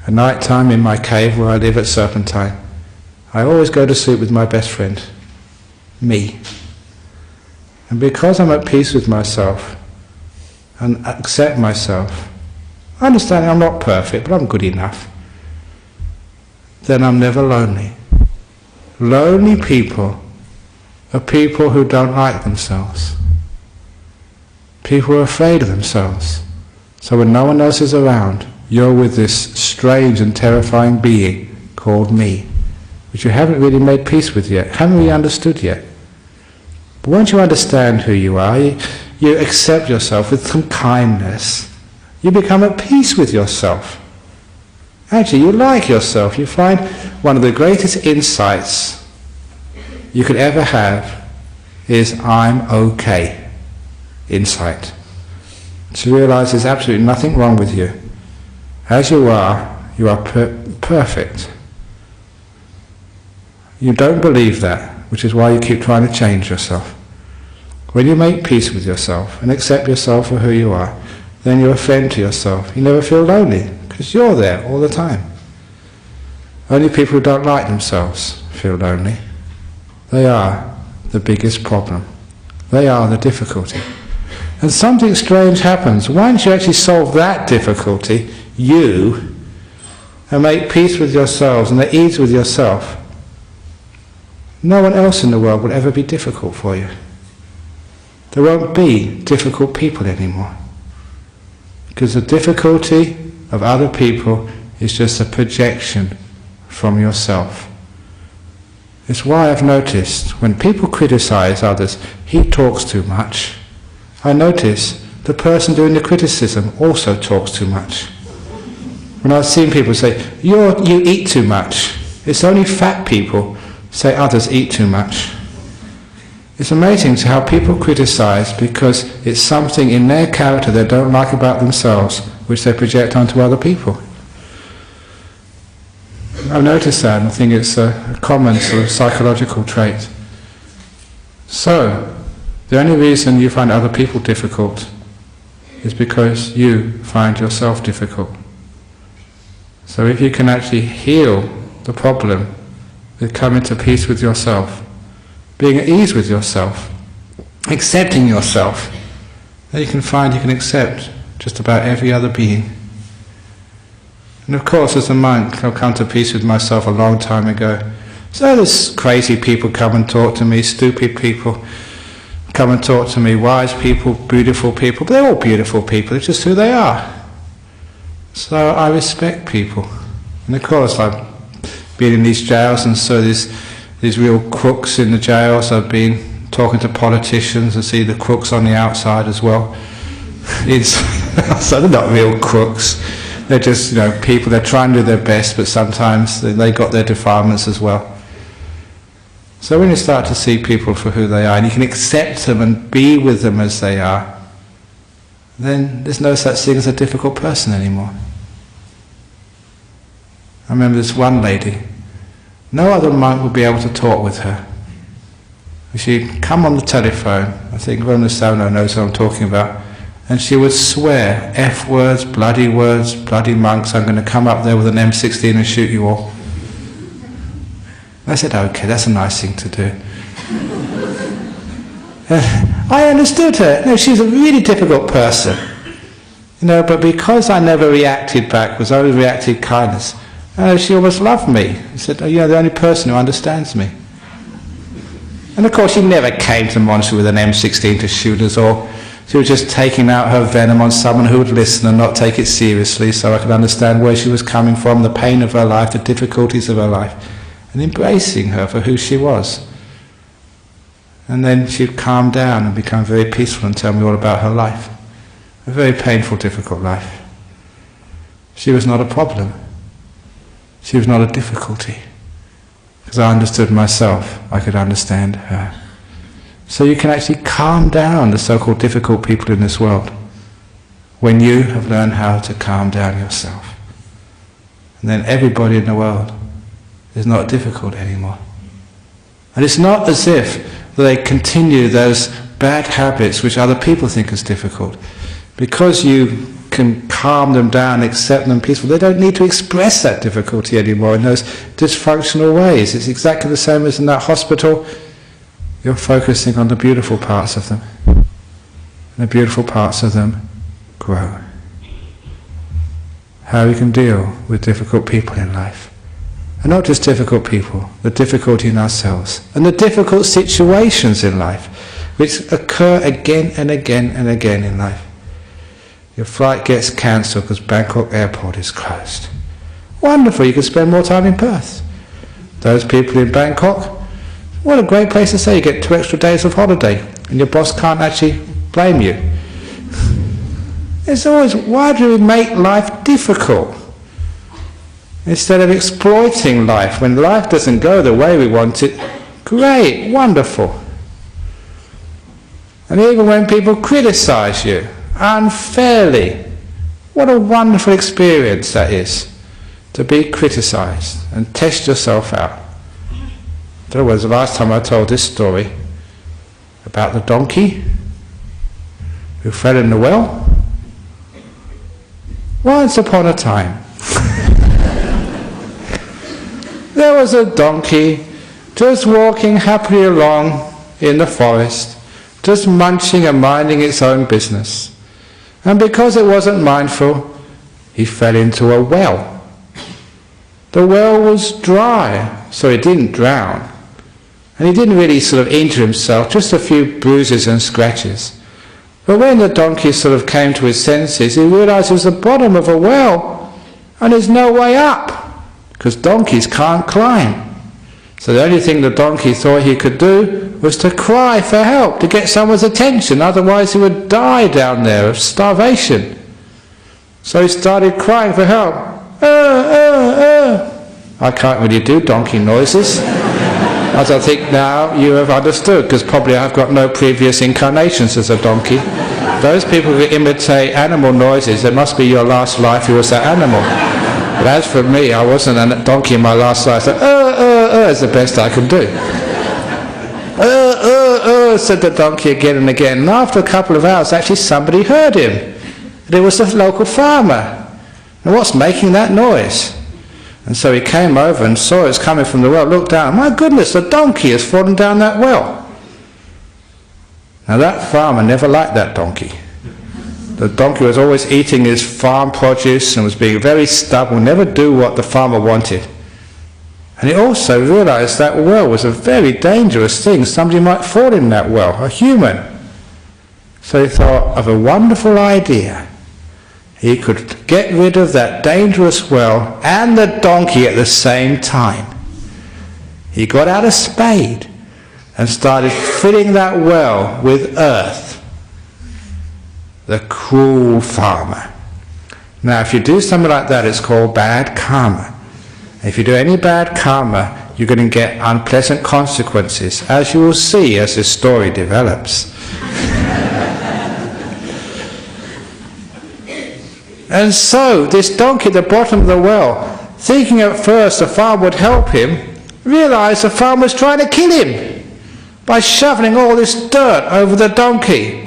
At night time in my cave where I live at Serpentine, I always go to sleep with my best friend, me. And because I'm at peace with myself and accept myself, understanding I'm not perfect, but I'm good enough, then I'm never lonely. Lonely people are people who don't like themselves. People who are afraid of themselves. So when no one else is around, you're with this strange and terrifying being called me, which you haven't really made peace with yet, haven't really understood yet. But once you understand who you are, you accept yourself with some kindness, you become at peace with yourself. Actually, you like yourself. You find one of the greatest insights you could ever have is I'm okay insight. To realize there's absolutely nothing wrong with you. As you are perfect. You don't believe that, which is why you keep trying to change yourself. When you make peace with yourself and accept yourself for who you are, then you're a friend to yourself. You never feel lonely, because you're there all the time. Only people who don't like themselves feel lonely. They are the biggest problem. They are the difficulty. And something strange happens. Once you actually solve that difficulty, and make peace with yourselves and at ease with yourself, no one else in the world will ever be difficult for you. There won't be difficult people anymore. Because the difficulty of other people is just a projection from yourself. It's why I've noticed when people criticize others, he talks too much. I notice the person doing the criticism also talks too much. When I've seen people say, you eat too much. It's only fat people say others eat too much. It's amazing how people criticize because it's something in their character they don't like about themselves, which they project onto other people. I've noticed that, and I think it's a common sort of psychological trait. So, the only reason you find other people difficult is because you find yourself difficult. So if you can actually heal the problem with coming to peace with yourself, being at ease with yourself, accepting yourself, then you can find you can accept just about every other being. And of course, as a monk, I've come to peace with myself a long time ago. So there's crazy people come and talk to me, stupid people come and talk to me, wise people, beautiful people, but they're all beautiful people, it's just who they are. So I respect people. And of course I've been in these jails and saw these real crooks in the jails. I've been talking to politicians and see the crooks on the outside as well. So they're not real crooks. They're just, people, they're trying to do their best, but sometimes they got their defilements as well. So when you start to see people for who they are, and you can accept them and be with them as they are, then there's no such thing as a difficult person anymore. I remember this one lady, no other monk would be able to talk with her. She'd come on the telephone, I think Rona Sano knows what I'm talking about, and she would swear, F words, bloody monks, I'm going to come up there with an M16 and shoot you all. I said, okay, that's a nice thing to do. I understood her. No, she's a really difficult person. But because I never reacted back, I always reacted kindness, she almost loved me. She said, you're the only person who understands me. And of course she never came to the monastery with an M16 to shoot us all. She was just taking out her venom on someone who would listen and not take it seriously, so I could understand where she was coming from, the pain of her life, the difficulties of her life, and embracing her for who she was. And then she'd calm down and become very peaceful and tell me all about her life. A very painful, difficult life. She was not a problem. She was not a difficulty. Because I understood myself, I could understand her. So you can actually calm down the so-called difficult people in this world when you have learned how to calm down yourself. And then everybody in the world is not difficult anymore. And it's not as if they continue those bad habits which other people think is difficult. Because you can calm them down, accept them peaceful, they don't need to express that difficulty anymore in those dysfunctional ways. It's exactly the same as in that hospital. You're focusing on the beautiful parts of them. And the beautiful parts of them grow. How we can deal with difficult people in life. And not just difficult people, the difficulty in ourselves. And the difficult situations in life, which occur again and again and again in life. Your flight gets cancelled because Bangkok airport is closed. Wonderful, you can spend more time in Perth. Those people in Bangkok, what a great place to stay. You get 2 extra days of holiday and your boss can't actually blame you. It's always, why do we make life difficult? Instead of exploiting life, when life doesn't go the way we want it, great, wonderful. And even when people criticize you unfairly, what a wonderful experience that is, to be criticized and test yourself out. There was the last time I told this story about the donkey who fell in the well. Once upon a time, there was a donkey just walking happily along in the forest, just munching and minding its own business. And because it wasn't mindful, he fell into a well. The well was dry, so he didn't drown. And he didn't really sort of injure himself, just a few bruises and scratches. But when the donkey sort of came to his senses, he realized it was the bottom of a well, and there's no way up, because donkeys can't climb. So the only thing the donkey thought he could do was to cry for help, to get someone's attention, otherwise he would die down there of starvation. So he started crying for help. I can't really do donkey noises. As I think now you have understood, because probably I've got no previous incarnations as a donkey. Those people who imitate animal noises, it must be your last life you was that animal. But as for me, I wasn't a donkey in my last life, so is the best I can do. Said the donkey again and again. And after a couple of hours, actually somebody heard him. And it was the local farmer. And what's making that noise? And so he came over and saw it was coming from the well, looked down, my goodness, the donkey has fallen down that well. Now that farmer never liked that donkey. The donkey was always eating his farm produce and was being very stubborn, never do what the farmer wanted. And he also realized that well was a very dangerous thing. Somebody might fall in that well, a human. So he thought of a wonderful idea. He could get rid of that dangerous well and the donkey at the same time. He got out a spade and started filling that well with earth. The cruel farmer. Now if you do something like that, it's called bad karma. If you do any bad karma, you're going to get unpleasant consequences, as you will see as this story develops. And so this donkey at the bottom of the well, thinking at first the farmer would help him, realized the farmer was trying to kill him by shoveling all this dirt over the donkey.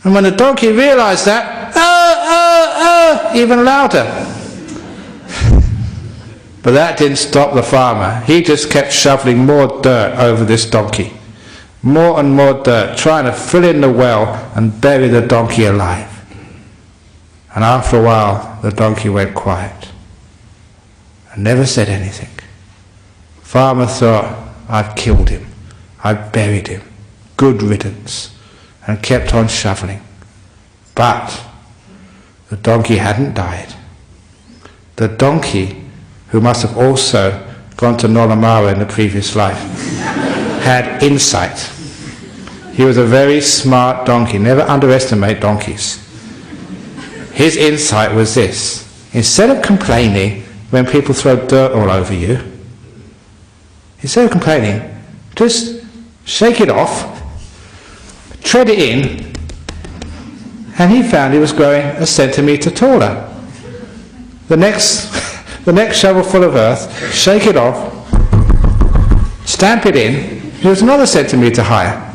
And when the donkey realized that, even louder. But that didn't stop the farmer. He just kept shoveling more dirt over this donkey. More and more dirt, trying to fill in the well and bury the donkey alive. And after a while, the donkey went quiet and never said anything. Farmer thought, I've killed him. I've buried him. Good riddance. And kept on shoveling. But the donkey hadn't died. The donkey, who must have also gone to Nolamara in the previous life, had insight. He was a very smart donkey. Never underestimate donkeys. His insight was this: instead of complaining when people throw dirt all over you, instead of complaining, just shake it off, tread it in, and he found he was growing a centimetre taller. The next shovel full of earth, shake it off, stamp it in, he was another centimetre higher.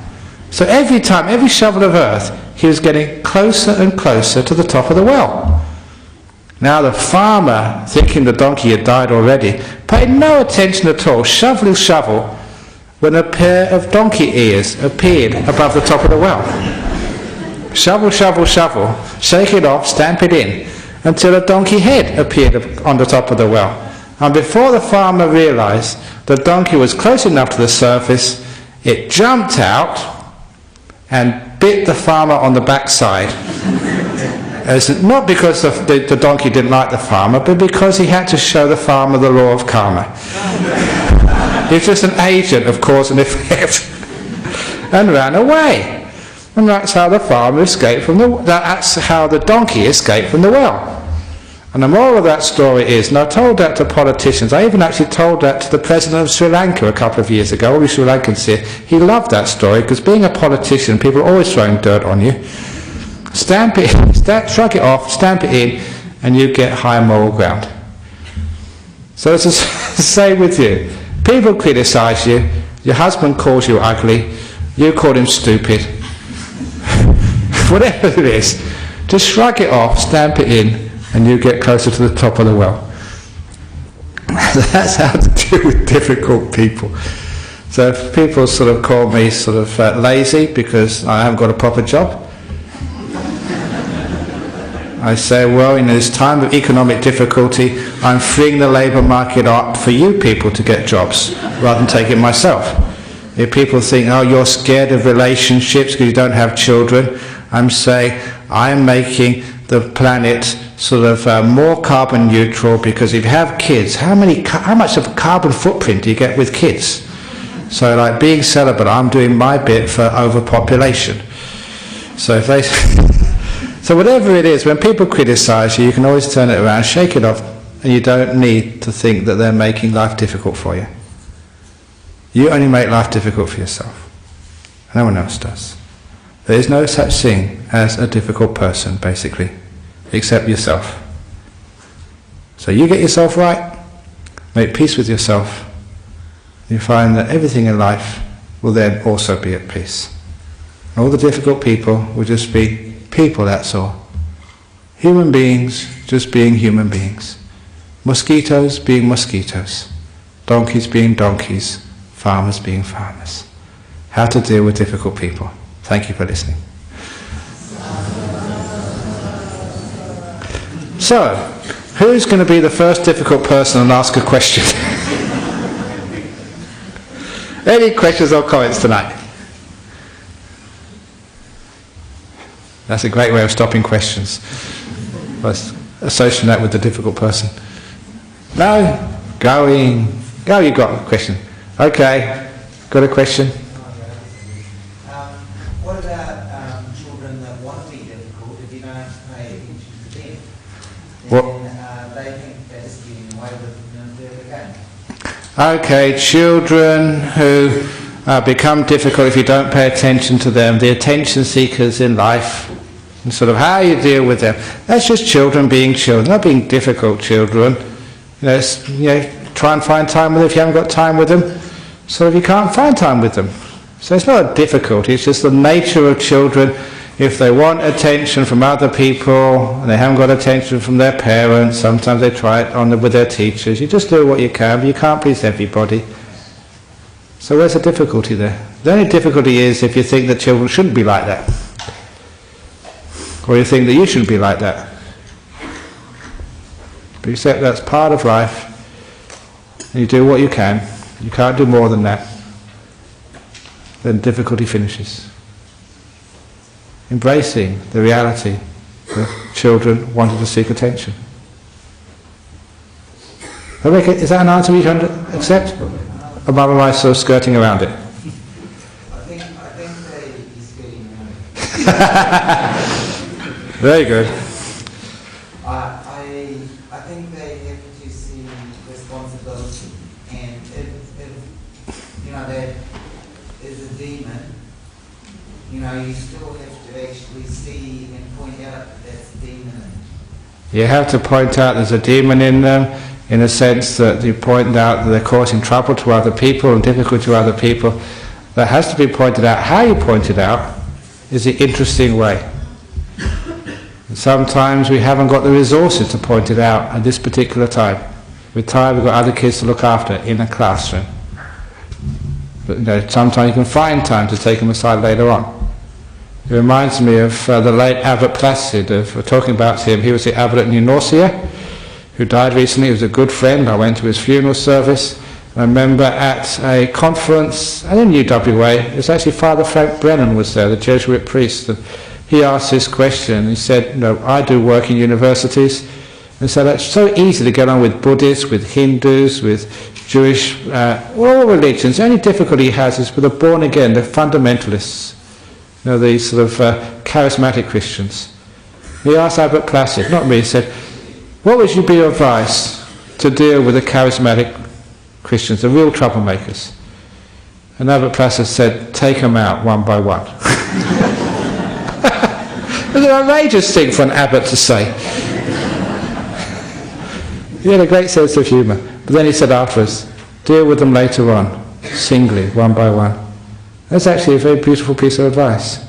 So every time, every shovel of earth, he was getting closer and closer to the top of the well. Now the farmer, thinking the donkey had died already, paid no attention at all, shovel, when a pair of donkey ears appeared above the top of the well. Shovel, shake it off, stamp it in, until a donkey head appeared on the top of the well. And before the farmer realized the donkey was close enough to the surface, it jumped out and bit the farmer on the backside. Not because the donkey didn't like the farmer, but because he had to show the farmer the law of karma. He was just an agent of cause and effect, and ran away. And that's how the farmer escaped from that's how the donkey escaped from the well. And the moral of that story is, and I told that to politicians, I even actually told that to the President of Sri Lanka a couple of years ago, all you Sri Lankans here, he loved that story, because being a politician, people are always throwing dirt on you. Stamp it, shrug it off, stamp it in, and you get high moral ground. So it's the same with you. People criticize you, your husband calls you ugly, you call him stupid, whatever it is, just shrug it off, stamp it in, and you get closer to the top of the well. That's how to deal with difficult people. So if people sort of call me sort of lazy because I haven't got a proper job, I say, well, in this time of economic difficulty, I'm freeing the labour market up for you people to get jobs, rather than take it myself. If people think, oh, you're scared of relationships because you don't have children, I'm saying, I'm making the planet sort of more carbon neutral, because if you have kids, how much of a carbon footprint do you get with kids? So like being celibate, I'm doing my bit for overpopulation. So if they... So whatever it is, when people criticize you, you can always turn it around, shake it off, and you don't need to think that they're making life difficult for you. You only make life difficult for yourself. No one else does. There is no such thing as a difficult person, basically, except yourself. So you get yourself right, make peace with yourself, you find that everything in life will then also be at peace. All the difficult people will just be people, that's all. Human beings just being human beings. Mosquitoes being mosquitoes. Donkeys being donkeys. Farmers being farmers. How to deal with difficult people. Thank you for listening. So, who's going to be the first difficult person and ask a question? Any questions or comments tonight? That's a great way of stopping questions. Let's associate that with the difficult person. No? Going. Go, you got a question. Okay. Got a question? What about children that want to be difficult if you don't pay attention to them? Then they think they're just getting away with it again. Okay, children who become difficult if you don't pay attention to them, the attention seekers in life, and sort of how you deal with them. That's just children being children, not being difficult children. Try and find time with them if you haven't got time with them. So if you can't find time with them. So it's not a difficulty, it's just the nature of children. If they want attention from other people and they haven't got attention from their parents, sometimes they try it with their teachers. You just do what you can, but you can't please everybody. So where's the difficulty there? The only difficulty is if you think that children shouldn't be like that. Or you think that you shouldn't be like that. But except that's part of life, and you do what you can. You can't do more than that. Then difficulty finishes. Embracing the reality that children wanted to seek attention. Is that an answer you can accept? Or am I sort of skirting around it? I think that he's skirting around it. Very good. I think they have to see responsibility, and if there is a demon, you still have to actually see and point out that that's a demon. You have to point out there's a demon in them, in a sense that you point out that they're causing trouble to other people and difficulty to other people. That has to be pointed out. How you point it out is the interesting way. Sometimes we haven't got the resources to point it out at this particular time. With time we've got other kids to look after in a classroom. But sometimes you can find time to take them aside later on. It reminds me of the late Abbot Placid. We're talking about him. He was the abbot at New Norcia, who died recently. He was a good friend. I went to his funeral service. I remember at a conference at UWA, it was actually Father Frank Brennan was there, the Jesuit priest. And he asked this question. He said, I do work in universities. And so it's so easy to get on with Buddhists, with Hindus, with Jewish, all religions. The only difficulty he has is with the born again, the fundamentalists, these sort of charismatic Christians. He asked Abbot Placid, not me, he said, what would be your advice to deal with the charismatic Christians, the real troublemakers? And Abbot Placid said, take them out one by one. It was an outrageous thing for an abbot to say. He had a great sense of humour. But then he said afterwards, deal with them later on, singly, one by one. That's actually a very beautiful piece of advice.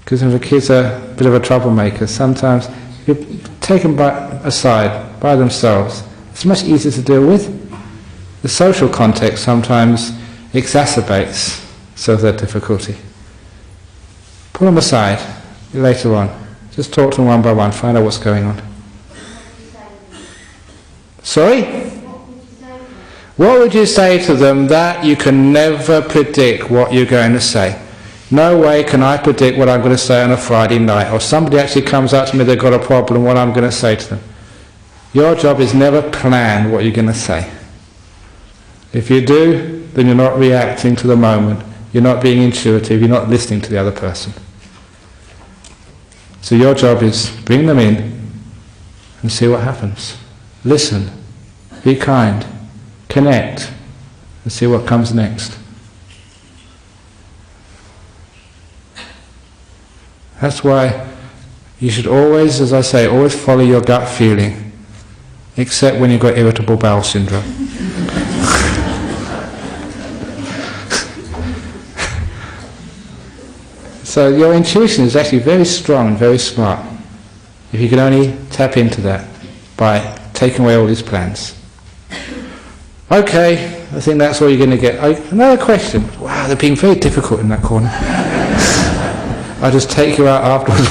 Because if a kid's a bit of a troublemaker, sometimes you take them aside, by themselves. It's much easier to deal with. The social context sometimes exacerbates some of that difficulty. Pull them aside later on. Just talk to them one by one, find out what's going on. Sorry? What would you say to them that you can never predict what you're going to say? No way can I predict what I'm going to say on a Friday night, or somebody actually comes up to me, they've got a problem, what I'm going to say to them. Your job is never plan what you're going to say. If you do, then you're not reacting to the moment, you're not being intuitive, you're not listening to the other person. So your job is bring them in and see what happens. Listen, be kind, connect, and see what comes next. That's why you should always, as I say, always follow your gut feeling, except when you've got irritable bowel syndrome. So your intuition is actually very strong and very smart. If you can only tap into that by taking away all these plans. Okay, I think that's all you're going to get. Another question. Wow, they're being very difficult in that corner. I'll just take you out afterwards.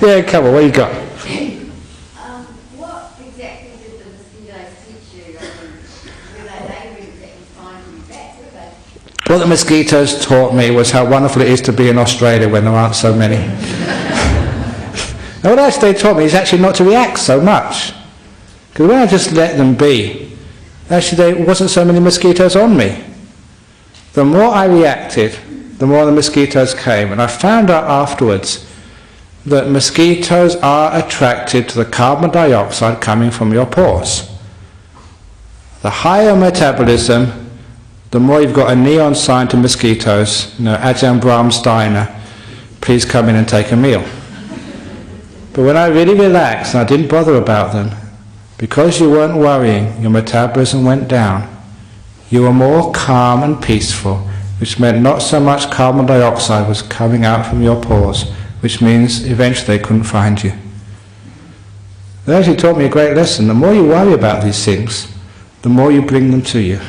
Yeah, come on, what you got? What exactly did the mosquitoes teach you? Were they really exactly find you back, were they? What the mosquitoes taught me was how wonderful it is to be in Australia when there aren't so many. Now what else they taught me is actually not to react so much. Because when I just let them be, actually there wasn't so many mosquitoes on me. The more I reacted, the more the mosquitoes came. And I found out afterwards that mosquitoes are attracted to the carbon dioxide coming from your pores. The higher metabolism, the more you've got a neon sign to mosquitoes, Ajahn Brahm's diner, please come in and take a meal. But when I really relaxed and I didn't bother about them, because you weren't worrying, your metabolism went down. You were more calm and peaceful, which meant not so much carbon dioxide was coming out from your pores, which means eventually they couldn't find you. They actually taught me a great lesson. The more you worry about these things, the more you bring them to you.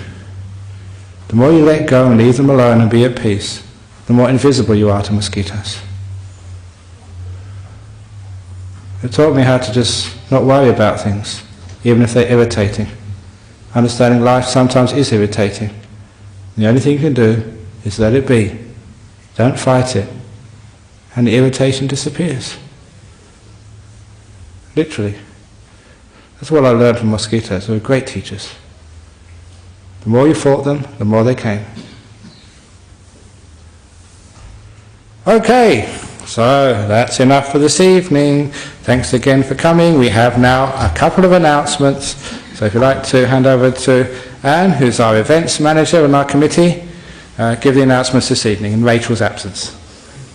The more you let go and leave them alone and be at peace, the more invisible you are to mosquitoes. It taught me how to just not worry about things, even if they're irritating. Understanding life sometimes is irritating. The only thing you can do is let it be. Don't fight it. And the irritation disappears. Literally. That's what I learned from mosquitoes. They were great teachers. The more you fought them, the more they came. Okay, so that's enough for this evening. Thanks again for coming. We have now a couple of announcements. So if you'd like to hand over to Anne, who's our events manager on our committee, give the announcements this evening in Rachel's absence.